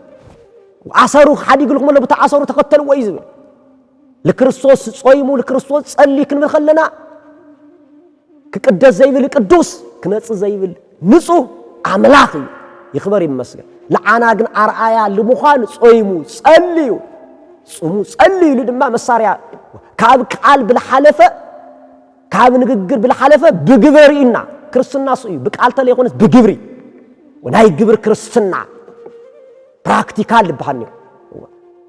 አሰሩ ሓዲግልኩም ለቡ ተአሰሩ ተኸተልዎ ይዝብል ለክርስቶስ ጾይሙ ለክርስቶስ ጸልይ ክንብል ኸለና ክቅደስ ዘይብል ቅዱስ ክነጽ ዘይብል ንጹህ አምላክ ይኽበር ይመስገን ለዓና ግን አርአያ ለምዃን ጾይሙ ጸልዩ ጾሙ ጸልዩ ድማ መሳሪያ ካብ ቃል ብልሐለፈ ካብ ንግግር ብልሐለፈ ብግበሪና ክርስትና ሱዩ በቃል ተለይኾነስ በግብሪ ወናይ ግብር ክርስትና ፕራክቲካል ልባህኒ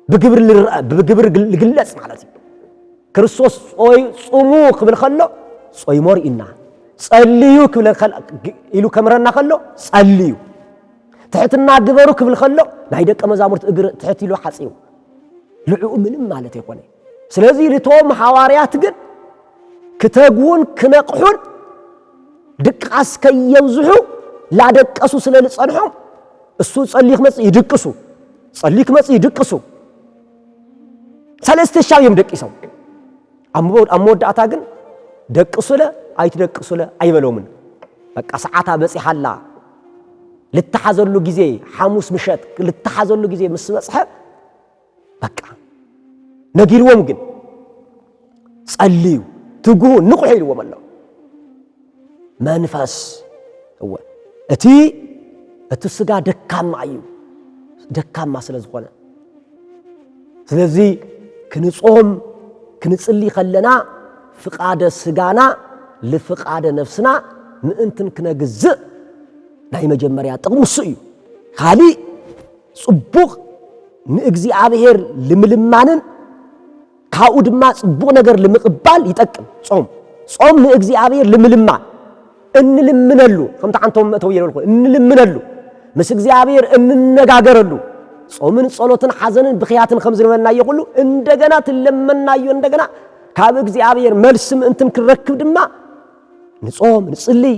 በግብር ልግለጽ ማለት ክርስቶስ ጾሙ ክብል ኸሎ ጾይሞሪና ጸልዩ ክብል ኢሉ ከመረና ኸሎ ጸልዩ ትሕትና ግበሩ ክብል ኸሎ ናይ ደቀ መዛሙርት እግር ትሕት ኢሉ ሓጽዩ ልዑ ምንም ማለት ይኾነ ስለዚህ ለቶም ሐዋርያት ግን ከተጉን ክነቅሑን ድቃስ ከየብዝሑ ላደቀሱ ስለልጸንሖም እሱ ጸልይ ክመጽ ይድቅሱ ጸልይ ክመጽ ይድቅሱ ሰለስተ ሻውም ደቂሰው አሞዳታ ግን ደቅሱለ አይትደቅሱለ አይበለውምን በቃ ሰዓታ በጽሐላ لتحزلو جزي حموس مشات لتحزلو جزي مسبصحه بقى نجيلوم ግን ጸልዩ ትጉ ንቁ ይልዎም አለው መንፈስ هو እቲ ስጋ ደካማ እዩ ደካማ ስለዝኾነ ስለዚህ ክንጾም ክንጽልይ ከለና ፍቃደ ስጋና ለፍቃደ ነፍስና ምእንትን ክነግዝእ ናይ መጀመሪያ ጥቅሙስ እዩ ካሊ ጽቡቕ ንእግዚአብሔር ልምልማንን ካኡ ድማ ጽቡቕ ነገር ለምቅባል ይጠቅም ጾም ንእግዚአብሔር ልምልማ እንልምነሉ ከምታ አንተም መተው ይለልኩ እንልምነሉ ምስ እግዚአብሔር እንነጋገረሉ ጾምን ጸሎትን ሐዘንን በኺያትን ከምዝነበና ይሁሉ እንደገና ትለመናዩ እንደገና ካብ እግዚአብሔር መልስም እንትን ክረክብ ድማ ንጾም ንጽልይ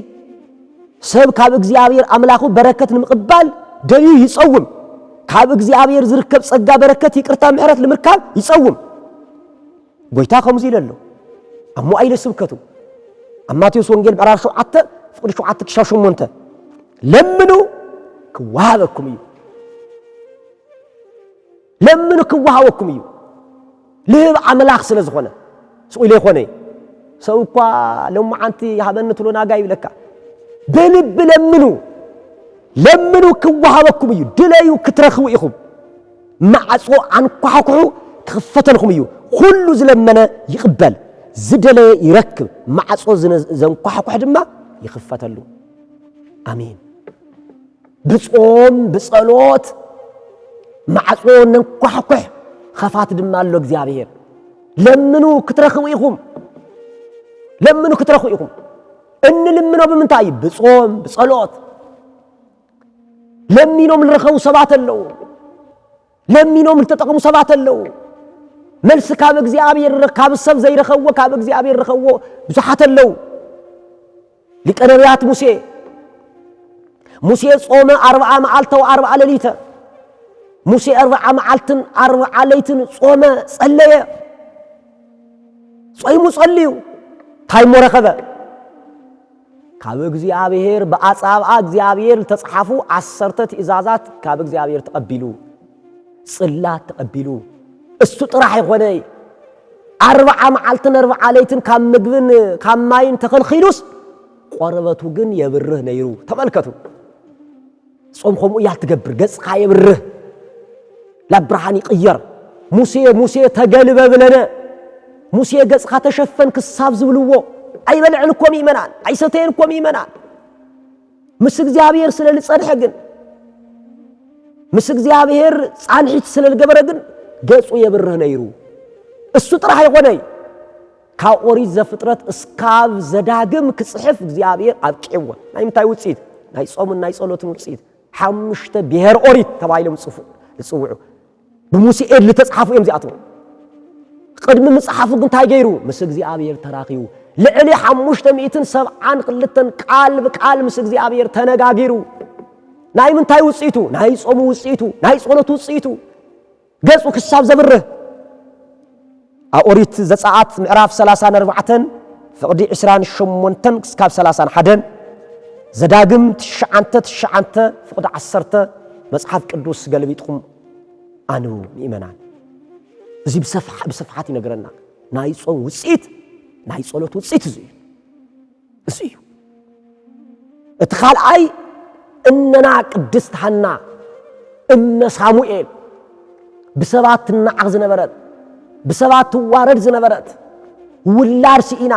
ሰብ ካብ እግዚአብሔር አምላኩ በረከት ንምቅባል ደዩ ይጾም ካብ እግዚአብሔር ዝርከብ ጸጋ በረከት ይቅርታ ምሕረት ለምርካብ ይጾም ጎይታ ከምዚ ይለሎ አሙ አይለ ስብከቱ አማቴዎስ ወንጌል ምዕራፍ 7 ፍቅድ 7:8 ለምኑ ክዋሃበኩም እዩ ለምኑ ክዋሃበኩም እዩ ልብ አምላክ ስለዝኾነ ሱኢለ ይኾነ ሰውኳ ለማዓንቲ ያበነ ትሎና ጋይ ይብለካ በልብ ለምኑ ክዋሃበኩም እዩ ድለዩ ክትረኽቡ ኢኹም ማዕጾ አንኳኩሑ ክፈተልኩም እዩ ሁሉ ዝለመነ ይቅበል ዝደለ ይረክብ ማዕጾ ዘንኳኩሕ ድማ ይክፈተሉ አሜን ብጾም በጸሎት ማዕጾ ነንኳኩሕ خفات ድማ አሎ እግዚአብሔር ለምኑ ክትረኽቡ ኢኹም ለምኑ ክትረኽቡ ኢኹም እንልምነው በምንታይ በጾም በጸሎት ለሚኖም ለረኸቡ ሰባት አለው ለሚኖም ለተጠቀሙ ሰባት አለው መልስ ካብ እግዚአብሔር ካብ ሰብ ዘይረኸው ካብ እግዚአብሔር ረኸው ብዙሓት አለው ሊቀ ነቢያት ሙሴ ጾመ 40 መዓልተ و40 ሌሊት ሙሴ 40 መዓልትን 40 ሌሊትን ጾመ ጸለየ ጾይሙ ጸልዩ ታይሞ ረኸበ ካብ እግዚአብሔር በአጻብአ እግዚአብሔር ተጽሐፉ 10 ትእዛዛት ካብ እግዚአብሔር ተቀቢሉ ጽላት ተቀቢሉ እሱ ጥራህ ይኾነ 40 መዓልትን 40 ሌሊትን ካብ ምግብን ካብ ማይን ተኸልኺሉስ ቆርበቱ ግን የብርህ ነይሩ ተመልከቱ ጾም ኸሙ ያልትገብር ገጽኻ የብርህ ለብርሃን ይቅየር ሙሴ ተገልበ ብለነ ሙሴ ገጽኻ ተሸፈን ክሳብ ዝብልዎ አይበልዕንኩም ይመናል አይሰተየንኩም ይመናል ምስ እግዚአብሔር ስለልጸድሐ ግን ምስ እግዚአብሔር ጻንሒት ስለልገበረ ግን ገጹ የብርህ ነይሩ እሱ ጥራህ ይኾነይ ካብ ኦሪት ዘፍጥረት እስካብ ዘዳግም ክጽሕፍ እግዚአብሔር አብቂዎ ናይ ምታይ ውጽኢት ናይ ጾምን ናይ ጸሎትን ውጽኢት ሓሙሽተ ብሔር ኦሪት ተባይሎም ጽውዑ بሙሴ ለተጻሐፉ እዮም ዚአቱ ቅድሚ መጽሐፉ ግን ታይ ገይሩ ምስ እግዚአብሔር ተራኺዩ ለዕሊ 572 ቃል በቃል ምስ እግዚአብሔር ተነጋጊሩ ናይ ምንታይ ውጽኢቱ ናይ ጾሙ ውጽኢቱ ናይ ጸሎቱ ውጽኢቱ ገጹ ክሳብ ዘብርህ ኦሪት ዘጸአት ምዕራፍ 34 ፍቅዲ 28 እስካብ 31 ዘዳግም 9 ፍቅዲ 10 መጽሐፍ ቅዱስ ገልቢጥኩም አንቡ ይመናል እዚ በሰፍሓት ይነግረና ናይ ጾም ውጽኢት ናይ ጸሎት ውጽኢት እዚ እቲ ካልኣይ እነና ቅድስት ሐና እነ ሳሙኤል በሰባት ናዓግ ዝነበረት በሰባት ዋረድ ዝነበረት ውላድ ሲኢና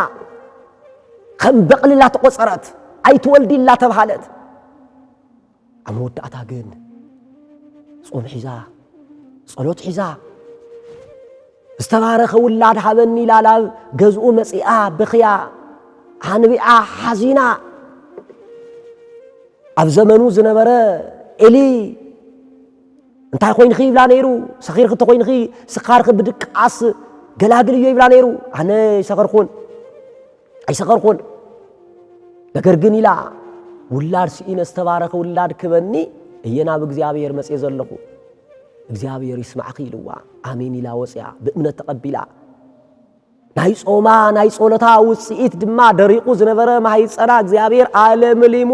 ከም በቅልላ ተቆጸረት አይትወልድላ ተባሃለት አመወዳታ ግን ጾም ሒዛ ጸሎት ሒዛ استبارخ ولاد حبني لالا جزء مسيئة بخيا عنبيع حزينة أبزمنو زنبرة إلي أنت خوين خي بلا نيرو سخير خت خوين خي سخار خ بدك عص جلاجل يجي بلا نيرو أنا سخر خون أي سخر خون لكرجني لا ولاد سئين استبارخ ولاد كبني هينا بجزابير مسيء زلقو እግዚአብሔር ይስማዕ ኺልዋ አሜን ኢላ ወጽያ በእምነት ተቀቢላ ናይ ጾማ ናይ ጸሎታ ውጽኢት ድማ ደሪቁ ዝነበረ ማይጸና እግዚአብሔር ዓለም ሊሙ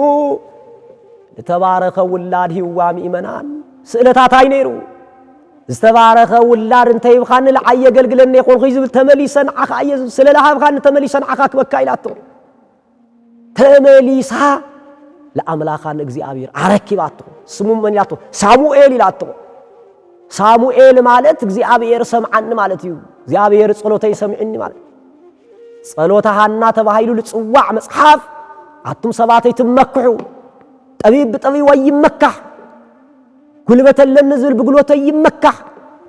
لتبارك ولاد هوام إيمانان سئلتات عينيرو استبارك ولاد انت يبخان العيه قلقلن يقول خيزب تمليسن عخا عيه سللها بخان تمليسن عخاك بكايلاتو تمليسها لأملاخان እግዚአብሔር አረኪባቶ ስሙ ምን ያቶ ሳሙኤል ይላቶ ሳሙኤል ማለት እግዚአብሔር ሰምዓን ማለት እዩ እግዚአብሔር ጸሎተይ ሰምዕኒ ማለት ጸሎታሃና ተባሃይሉ ልጽዋዕ መጽሐፍ አቱም ሰባተይ ትመክሑ ጠቢብ በጠቢብ ወይመካህ ጉልበተ ለነዝል በጉልበተ ይመካህ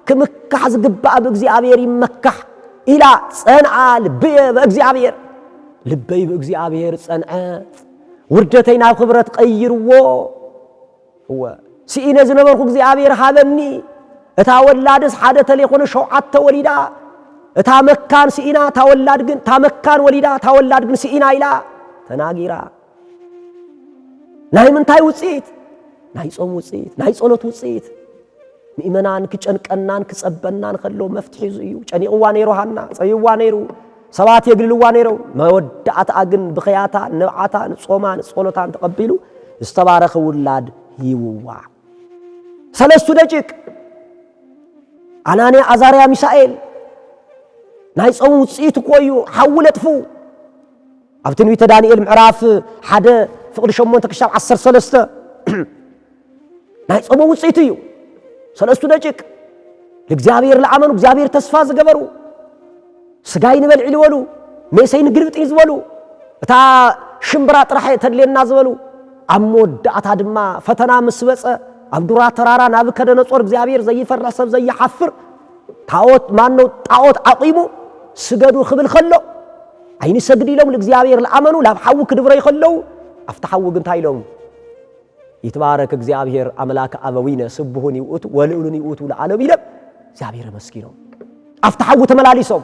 ከመካህ ዝግባእ በእግዚአብሔር ይመካህ ኢላ ጸንዓ ልብየ በእግዚአብሔር ልበይ በእግዚአብሔር ጸንዓ وردتينا خبرت قيروا هو سئنا زنبرخ እግዚአብሔር ሃበኒ እታወላደስ ሓደ ተለይኮነ ሸውዓተ ወሊዳ እታ መካን ስኢና ታወላድ ግን ታመካን ወሊዳ ታወላድ ግን ስኢና ኢላ ተናጊራ ናይ ምንታይ ውጽኢት ናይ ጾም ውጽኢት ናይ ጸሎት ውጽኢት ምእመናን ክጨንቀናን ክጸበናን ከሎ መፍትሒ እዩ ጨኒቅዋ ነይሩ ሃና ጸይዋ ነይሩ سبات يقلوا نيرو ما ودعت أجن بخياتا نبعتا نصومان صولتان تقبلوا استبارك ولاد يووا سلستو دجك أناني عزاريا ميسائيل نايس أمو تسيتو كويو حولت فو أفتنوي تدانيئل معراف حدا فقد شمون تكشاب عصر سلسته نايس أمو تسيتو سلستو دجك لكزابير العمل وكزابير تسفاز قبرو سجاين بالعلو ولو ميسين قربت يزولو تا شمبرات راح تدلينا زولو عمود أتادما فتنا مسبس عبدورا ترارا نابكده نصور بزابير زي فرسب زي حفر تاوت مانو تاوت عقيمو سجدوا خبل خلو عيني سجدي لهم لزابير الأمنو لا بحوك دبري خلو أفتحوا جنتاي لهم يتبارك زابير أملاك أبوينا سبهوني وقت ولولني وقت والعالمين زابير مسكينه أفتحوا تملاليسهم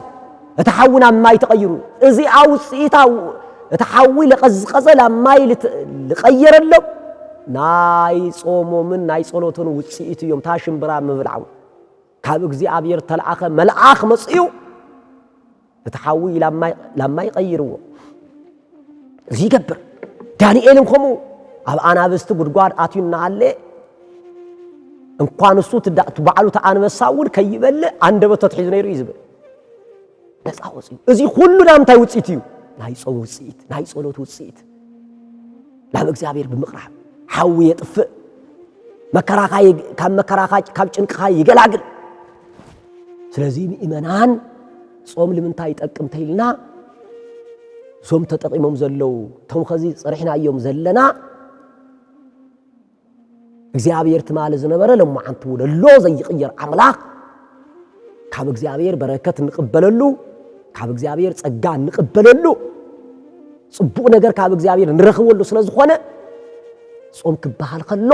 تحونا ما يتغيروا إذا أوصيتها تحول قزقزة لما يغير له نايس أمو من نايس أولوتون وصيته يوم تاشم برا مبلعو كاب እግዚአብሔር ተልአኸ መልአክ መጽዩ تحول لما يغيروا زي قبر دانيኤልን ኮሙ ኣብ ኣናብስቲ ጉድጓድ ኣትዩና አለ እንኳን እሱ ተባዕሉ ተአንበሳውን ከይበል አንደበቱ ተሕይዝ ነይሩ ይዝብል ነፃውጽ እዚ ሁሉ ናምታይ ውጽኢት እዩ ናይ ጾም ውጽኢት ናይ ጸሎት ውጽኢት ናብ እግዚአብሔር ብምቕራብ ሓዊ የጥፍእ መከራኻይ ካብ ጭንቅኻ ይገላግል ስለዚህ ምእመናን ጾም ለምንታይ ይጠቅም ተይልና ጾም ተጠቂሞም ዘለው ቶም ኸዚ ጽሪሕናዮም ዘለና እግዚአብሔር ትማል ዝነበረ ለማዓንቱ ወለሎ ዘይቅየር አምላክ ካብ እግዚአብሔር በረከት እንቀበለሉ ካብ እግዚአብሔር ጸጋ እንቀበለሉ ጽቡቅ ነገር ካብ እግዚአብሔር እንረኽበሉ ስለዝኾነ ጾም ክባሃል ከሎ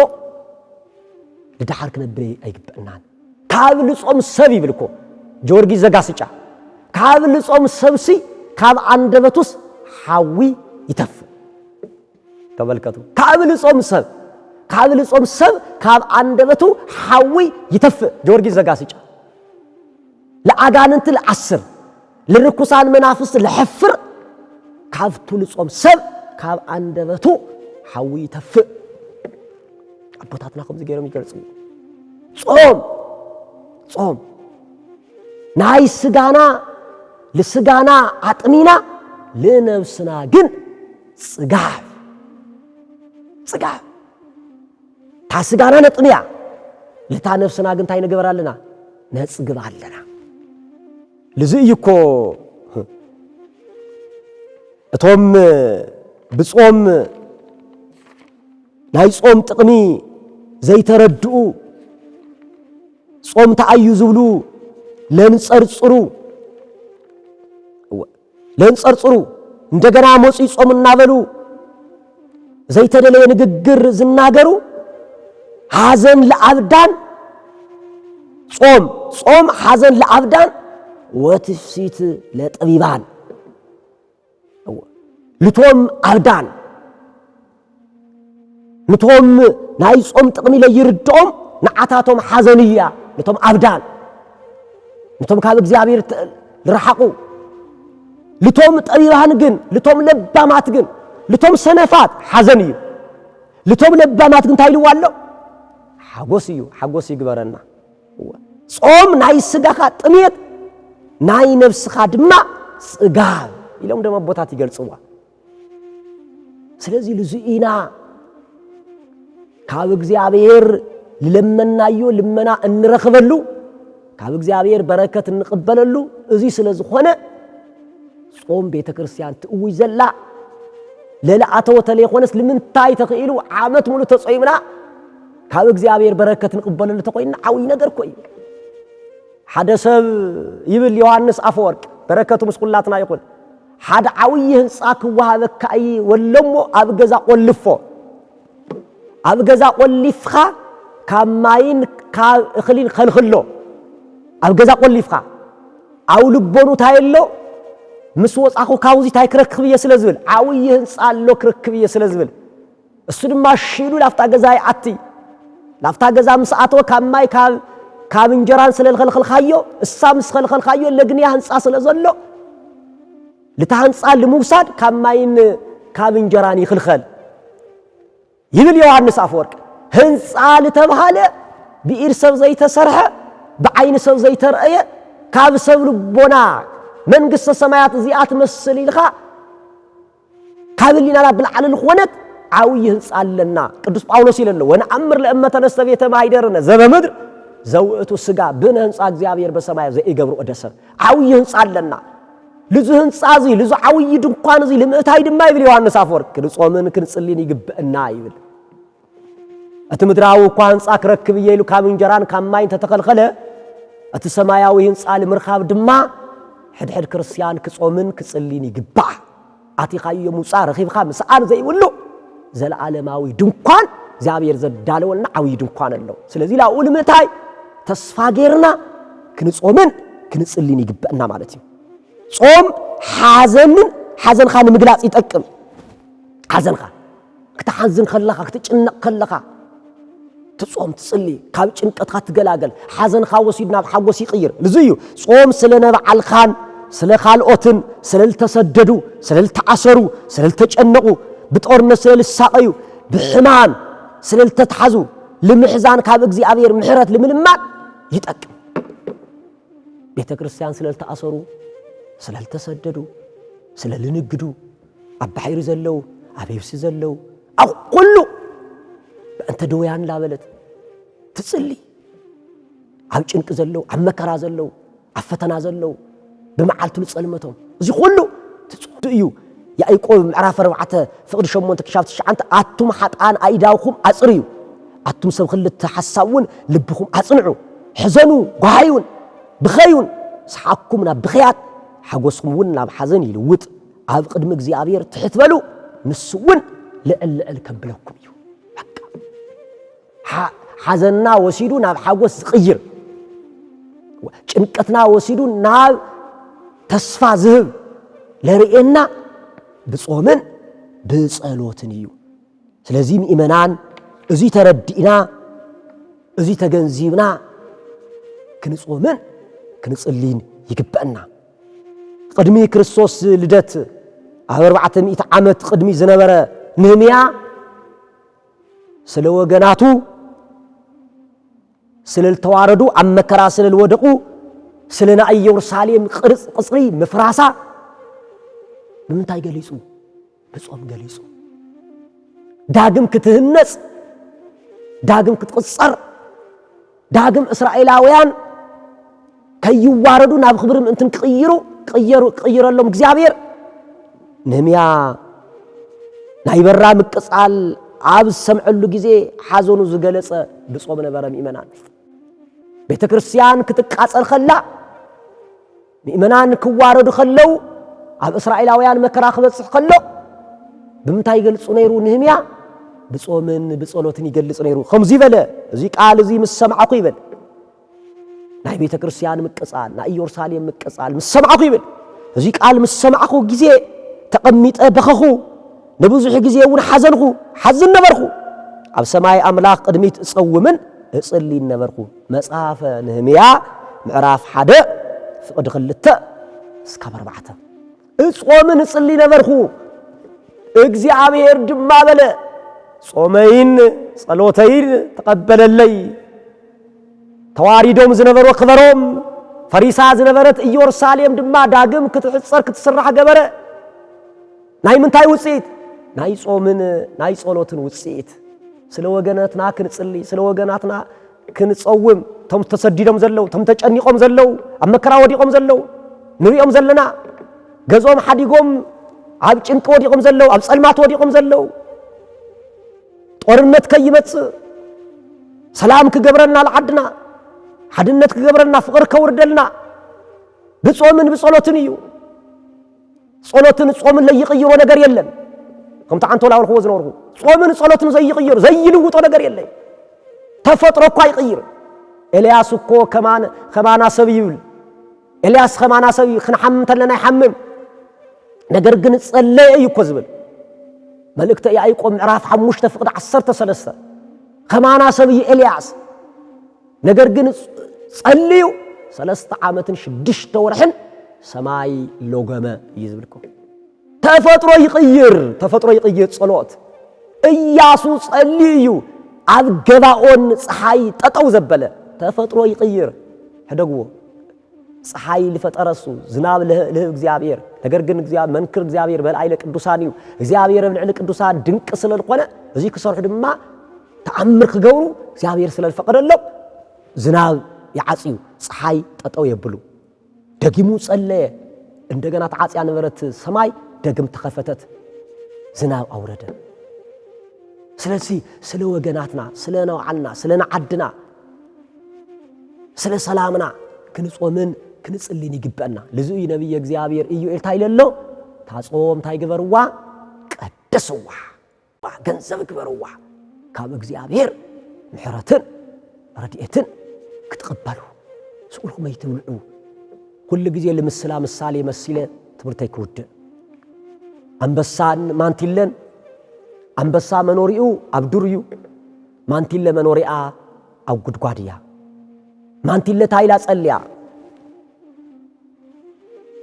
ለዳሕር ክነብር አይግበእናን ካብ ልጾም ሰብ ይብልኮ ጆርጊስ ዘጋስጫ ካብ ልጾም ሰብሲ ካብ አንደበቱስ ሓዊ ይተፍ ተመልከቱ ካብ ልጾም ሰብ ካብ አንደበቱ ሓዊ ይተፍ ጆርጊስ ዘጋስጫ ለአጋንንት ለአስር ለርኩሳን መናፍስት ለሕፍር ካብቱ ልጾም ሰብ ካብ አንደበቱ ሓዊ ይተፍ አቦታትና ከም ዝገረም ይገልጹ ጾም ናይ ስጋና ለስጋና አጥሚና ለነፍስና ግን ጽጋብ ታስጋና ነጥሚያ ለታ ነፍስና ግን ታይ ነገራለና ነጽግባለና ለዚህ ይኮ እቶም ብጾም ናይ ጾም ጥቅሚ ዘይተረድኡ ጾም ተአዩ ዝብሉ ለንጸርጽሩ እንደገና ሞጺ ጾም እናበሉ ዘይተደለየ ንግግር ዝናገሩ ሐዘን ለአብዳን ጾም ሐዘን ለአብዳን ወትፍሲት ለጠቢባን ልቶም አብዳን ንቶም ናይ ጾም ጥቅሚ ለይርድኦም ንዓታቶም ሐዘንያ ንቶም አብዳን ንቶም ካብ እግዚአብሔር ልረሓቁ ልቶም ጠቢባን ግን ልቶም ለባማት ግን ልቶም ሰነፋት ሐዘን እዩ لتوم لبامات كنت هيلوالو حقوسي يقبرنا صوم ناي سقاخا طميت ناي نفسخا دما سقاب إلهم دم بوتات يقلصوا سلازي لزئينا كاب እግዚአብሔር ለመናዮ ለመና እንረክበሉ ካብ እግዚአብሔር በረከት እንቀበለሉ እዚህ ስለዝኾነ ጾም ቤተክርስቲያን ትውይ ዘላ ለላአተው ተለይኾነስ ለምንታይ ተኽኢሉ ዓመት ሙሉ ተጾይምና ካብ እግዚአብሔር በረከት እንቀበለሉ ተቆይና ዓዊ ነገር ኮይ ሓደ ሰብ ይብል ዮሐንስ አፈወርቅ በረከቱ መስኩላትና ይኹን ሓደ ዓዊ ህንጻ ክዋሃበካ ወለሞ ኣብ ገዛ ቆልፎ ኣብ ገዛ ቆሊፍኻ ካብ ማይን ካብ እኽሊን ኸልኽሎ ኣብ ገዛ ቆሊፍኻ ኣው ልቦኑ ታይሎ ምስ ወጻኹ ካውዚ ታይ ክረክብ ስለዝብል ዓዊ ህንጻ ኣሎ ክረክብ ስለዝብል እሱ ድማ ሽሉ ላፍታ ገዛ ይዓቲ ላፍታ ገዛ ምስኣተው ካብ ማይ ካብ እንጀራን ስለልኸልኸልካዮ እሳ ምስ ኸልኸልካዮ ለግንያ ህንጻ ስለዘሎ لتهنصال لموساد كماين كابنجراني خلخل يبل يوحنس أفورك هنصال تبهاله بإير سب زي تسرح بعين سب زي ترأيه كاب سب لبنا من قصة سمايات زيات مسلي لخا كابلنا رب العالمين خوانت عاوي هنصال لنا قدوس باولوس يلنا ونعمر لأمة نستفيت ما يدرنا زب مدر زوئتو السقا بين هنصال زيابير بسمايا زي إيقابرو أدسر عاوي هنصال لنا لزو هنصازي لزو عوي دنقان زي لمئتاي دما يبل يوحنس أفورك كنصومن كنصلين يقبئنا يبل أتمدراو كوانصا كركب يلو كامنجران كاماين تتخلخله أتسماياوي هنصال مرخاب دما حد كريستيان كصومن كصلين يقبع أتيخايو موسى رخيبخا مسعان زي ولو زلعالماوي دنقان زابير زدالونا عوي دنقان اللو سلازي لا أقول مئتاي تسفا غيرنا كنصومن كنصلين يقبئنا مالتي صوم حزن خان مقلاص يتقم حزن خان كتحزن خلخا كتጨነቅ خلخا تصوم تصلي ካብ ጭንቀትካ ትገላገል حزن خا وسيدنا بحጎስ ይقير لزيو صوم ስለነበዓል خان ስለኻልኦትን ስለልተሰደዱ ስለልተዓሰሩ ስለልተጨነቁ بጦርነት ስለልሳቀዩ بحمان ስለልተተሓዙ لمحزان ካብ እግዚአብሔር ምሕረት لملማት ይጠቅም ቤተክርስቲያን ስለልተዓሰሩ ስለልተሰደዱ ስለልንግዱ አባይር ዘለው አቤብስ ዘለው አው ሁሉ በእንተ ደውያን ላበለት ትጽልይ አብ ጭንቅ ዘለው አመከራ ዘለው አፈተና ዘለው በመዓልቱ ልጸልመቶም እዚ ሁሉ ትጽድዩ ያዕቆብ ምዕራፍ 4 ፍቅድ 8 ክሻፍት 9 አቱም ሓጣን አይዳውኩም አጽርዩ አቱም ሰብ ክልተ ሐሳቡን ልብኩም አጽንዑ ሕዘኑ ጓሃዩን ብኸዩን ሰሓኩምና ብኸያት حقوسكم ون اب حزن يلوط اب قدم እግዚአብሔር تحتبلو نسون لأل كبلكم يو حزننا وسيدو ناب حقوس قير ጭንቀትና ወሲዱ ናብ ተስፋ ዝህብ ለርእየና ብጾምን ብጸሎትን እዩ ስለዚህ ምእመናን እዚ ተረዲእና እዚ ተገንዚብና ክንጾምን ክንጽሊን ይግበአና قدمي كريستوس لدت 400 عامت قدمي زنبره نهميا سلو وغناتو سلل تواردو ام مكرا سلل ودقو سلنا ايورساليم قرص قصري مفراسا بمنتاي غليصو بصوم غليصو داغم كتهنص داغم كتقصر داغم اسرائيلاويان كيواردو ناب خبرم انتن قير لهم እግዚአብሔር ነህምያ ናይበራ ምቅጻል አብ ሰምዕሉ ጊዜ ሓዘኑ ዝገለጸ ብጾም ነበረ ምእመናን ቤተክርስቲያን ክትቃጸል خላ ምእመናን ክዋረዱ خለው ኣብ እስራኤላውያን መከራ ክበጽሕ خሎ ብምንታይ ይገልጹ ነይሩ ነህምያ ብጾምን ብጸሎትን ይገልጽ ነይሩ ከምዚ በለ እዚ ቃል እዚ ምስ ሰምዓኹ ይበል ናይ ቤተክርስቲያን ምቅጻል ናይ ኢየሩሳሌም ምቅጻል ምስ ሰምዓኹ ይበል እዚ ቃል ምስ ሰምዓኹ ጊዜ ተቀሚጠ በኸኹ ነብዙሕ ጊዜ እውን ሓዘንኹ ሓዝን ነበርኹ ኣብ ሰማይ ኣምላኽ ቅድሚት እጸውምን እጽሊ ነበርኹ መጽሐፈ ነህምያ ምዕራፍ 1 ፍቅድ 2 እስከ 4 እጾምን እጽሊ ነበርኹ እግዚአብሔር ድማ በለ ጾመይን ጸሎተይን ተቀበለለይ ተዋሪዶም ዝነበሮ ክበሮም ፈሪሳ ዝነበረት ኢየሩሳሌም ድማ ዳግም ክትሕጸር ክትስራሕ ገበረ ናይ ምንታይ ውጽኢት ናይ ጾምን ናይ ጸሎትን ውጽኢት ስለ ወገናትና ክንጽሊ ስለ ወገናትና ክንጸውም ቶም ተሰዲዶም ዘለው ቶም ተጨኒቆም ዘለው ኣብ መከራ ወዲቆም ዘለው ንሪኦም ዘለና ገዞም ሓዲጎም ኣብ ጭንቂ ወዲቆም ዘለው ኣብ ጸልማት ወዲቆም ዘለው ጦርነት ከይመጽእ ሰላም ክገብረና ለዓድና ሓድነት ክገብረና ፍቅር ከውርደልና ብጾምን ብጸሎትን እዩ ጸሎትን ጾምን ለይቅይሮ ነገር የለን ከም ተዓንቶ ላውልኹ ዝነበርኩ ጾምን ጸሎትን ዘይቅይሮ ዘይልውጦ ነገር የለን ተፈጥሮ እኮ አይቅይር ኤልያስ እኮ ከማና ሰብ ይብል ኤልያስ ከማና ሰብ ክንሐምም ተለና ይሐምም ነገር ግን ጸለየ እዩ እኮ ዝብል መልእክተ ያዕቆብ ምዕራፍ 5 ፍቅድ 13 ከማና ሰብ ኤልያስ ነገር ግን ጸልዩ 3 ዓመትን 6 ወርሕን ሰማይ ሎገመ ይዝብልኩ ተፈጥሮ ይቅይር ጸሎት ኢያሱ ጸልዩ ኣብ ገባኦን ፀሐይ ጠጠው ዘበለ ተፈጥሮ ይቅይር ሕደግዎ ፀሐይ ልፈጠረሱ ዝናብ ለህ እግዚአብሔር ነገር ግን እግዚአብሔር መንክር እግዚአብሔር በልዓይለ ቅዱሳን እዩ እግዚአብሔር ብልዕሊ ቅዱሳን ድንቅ ስለልኮነ እዚ ክሰርሑ ድማ ተአምር ክገብሩ እግዚአብሔር ስለልፈቀደለው ዝናብ ይዓጽዩ ፀሐይ ጠጠው የብሉ ደጊሙ ጸለየ እንደገና ተዓጽያ ነበረት ሰማይ ደግም ተከፈተት ዝናብ አውረደ ስለዚህ ስለ ወገናትና ስለ ነውዓልና ስለ ነዓድና ስለ ሰላምና ክንጾምን ክንጽልን ይግበአና ለዚህ ነብይ እግዚአብሔር እዩ ኤልታይለሎ ታጾም ታይግበርዋ ቀደስዋ ገንዘብ ግበርዋ ካብ እግዚአብሔር ምሕረትን ረድኤትን ክትቀበሉ ስኡልኩም አይትብልዑ ኩሉ ጊዜ ለምስላ ምሳሌ መስለ ትምርተይ ክውድ አንበሳን ማንቲለን አንበሳ መኖሪኡ አብዱርዩ ማንቲለ መኖሪያ አው ጉድጓድያ ማንቲለ ታይላ ጸልያ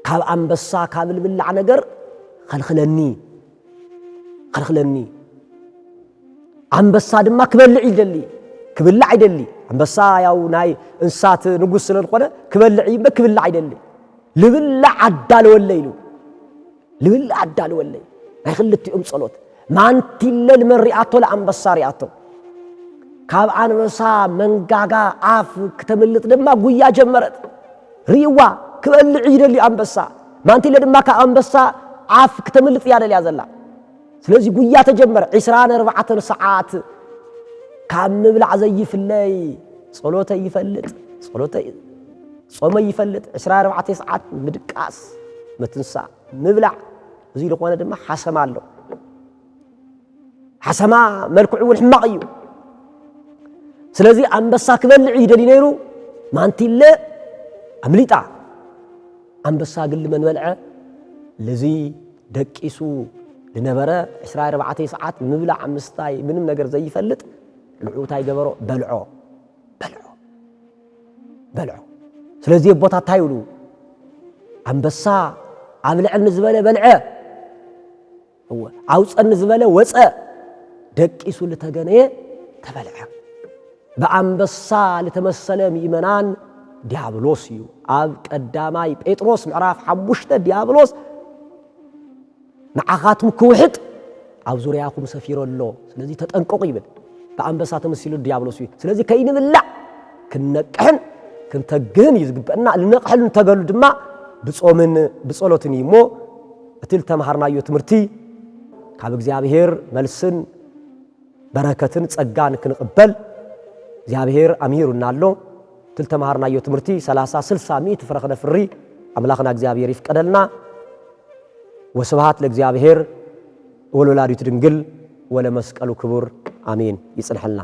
ካብ አንበሳ ካብ ልብላዕ ነገር خلخلني አንበሳ ድማ ክበልዕ ይደሊ አንበሳ ያው ናይ እንስሳት ንጉስ ስለልኮነ ክበልዕ ይደሊ ልብላዕ አዳልወለይሉ ልብላዕ አዳልወለይ ናይ ክልቲኦም ጸሎት ማንቲለ ለመሪአቶ ለአንበሳ ሪአቶ ካብ አንበሳ መንጋጋ አፍ ከተመልጥ ድማ ጉያ ጀመረት ሪዋ ክበልዕ ይደሊ አንበሳ ማንቲለ ድማ ከአንበሳ አፍ ከተመልጥ ያደል ያዘላ ስለዚህ ጉያ ተጀመረ 24 ሰዓት ካብ ምብላዕ ዘይፍለይ ጸሎተ ይፈልጥ ጾመ ይፈልጥ 24 ሰዓት ምድቃስ መትንሳ ምብላዕ እዚ ለኾነ ድማ ሓሰማ ኣሎ ሓሰማ መልክዑ ሕማቅ እዩ ስለዚህ አንበሳ ክበልዕ ይደሊ ነይሩ ማንቲለ አምሊጣ አንበሳ ግል መንበልዐ ለዚ ደቂሱ ለነበረ 24 ሰዓት ምብላዕ ምስታይ ምንም ነገር ዘይፈልጥ ልዑታይ ገበሮ በልዖ ስለዚህ ቦታ ታይሉ አንበሳ አብልዕን ዝበለ በልዐ አውፀን ዝበለ ወፀ ደቂሱ ለተገነየ ተበልዐ በአንበሳ ለተመሰለ ምእመናን ዲያብሎስ እዩ አብ ቀዳማይ ጴጥሮስ ምዕራፍ 5 ዲያብሎስ ንዓኻትም ክውሕጥ ኣብ ዙርያኩም ሰፊረሎ ስለዚህ ተጠንቀቁ ይብል በአንበሳ ተመሲሉ ዲያብሎስ እዩ ስለዚህ ከይንብላዕ ክንነቅሕን ክንተግህን ይዝግበና ልነቅሕን ተገሉ ድማ ብጾምን ብጸሎትን ይሞ እትል ተማሃርናዮ ትምርቲ ካብ እግዚአብሔር መልስን በረከትን ጸጋን ክንቀበል እግዚአብሔር አሚሩናሎ እትል ተማሃርናዮ ትምርቲ 30 60 100 ፍረኸነ ፍሪ አምላኽና እግዚአብሔር ይፍቀደልና ወስብሐት ለእግዚአብሔር ወለወላዲቱ ድንግል ወለመስቀሉ ክቡር አሜን ይጽንሐልና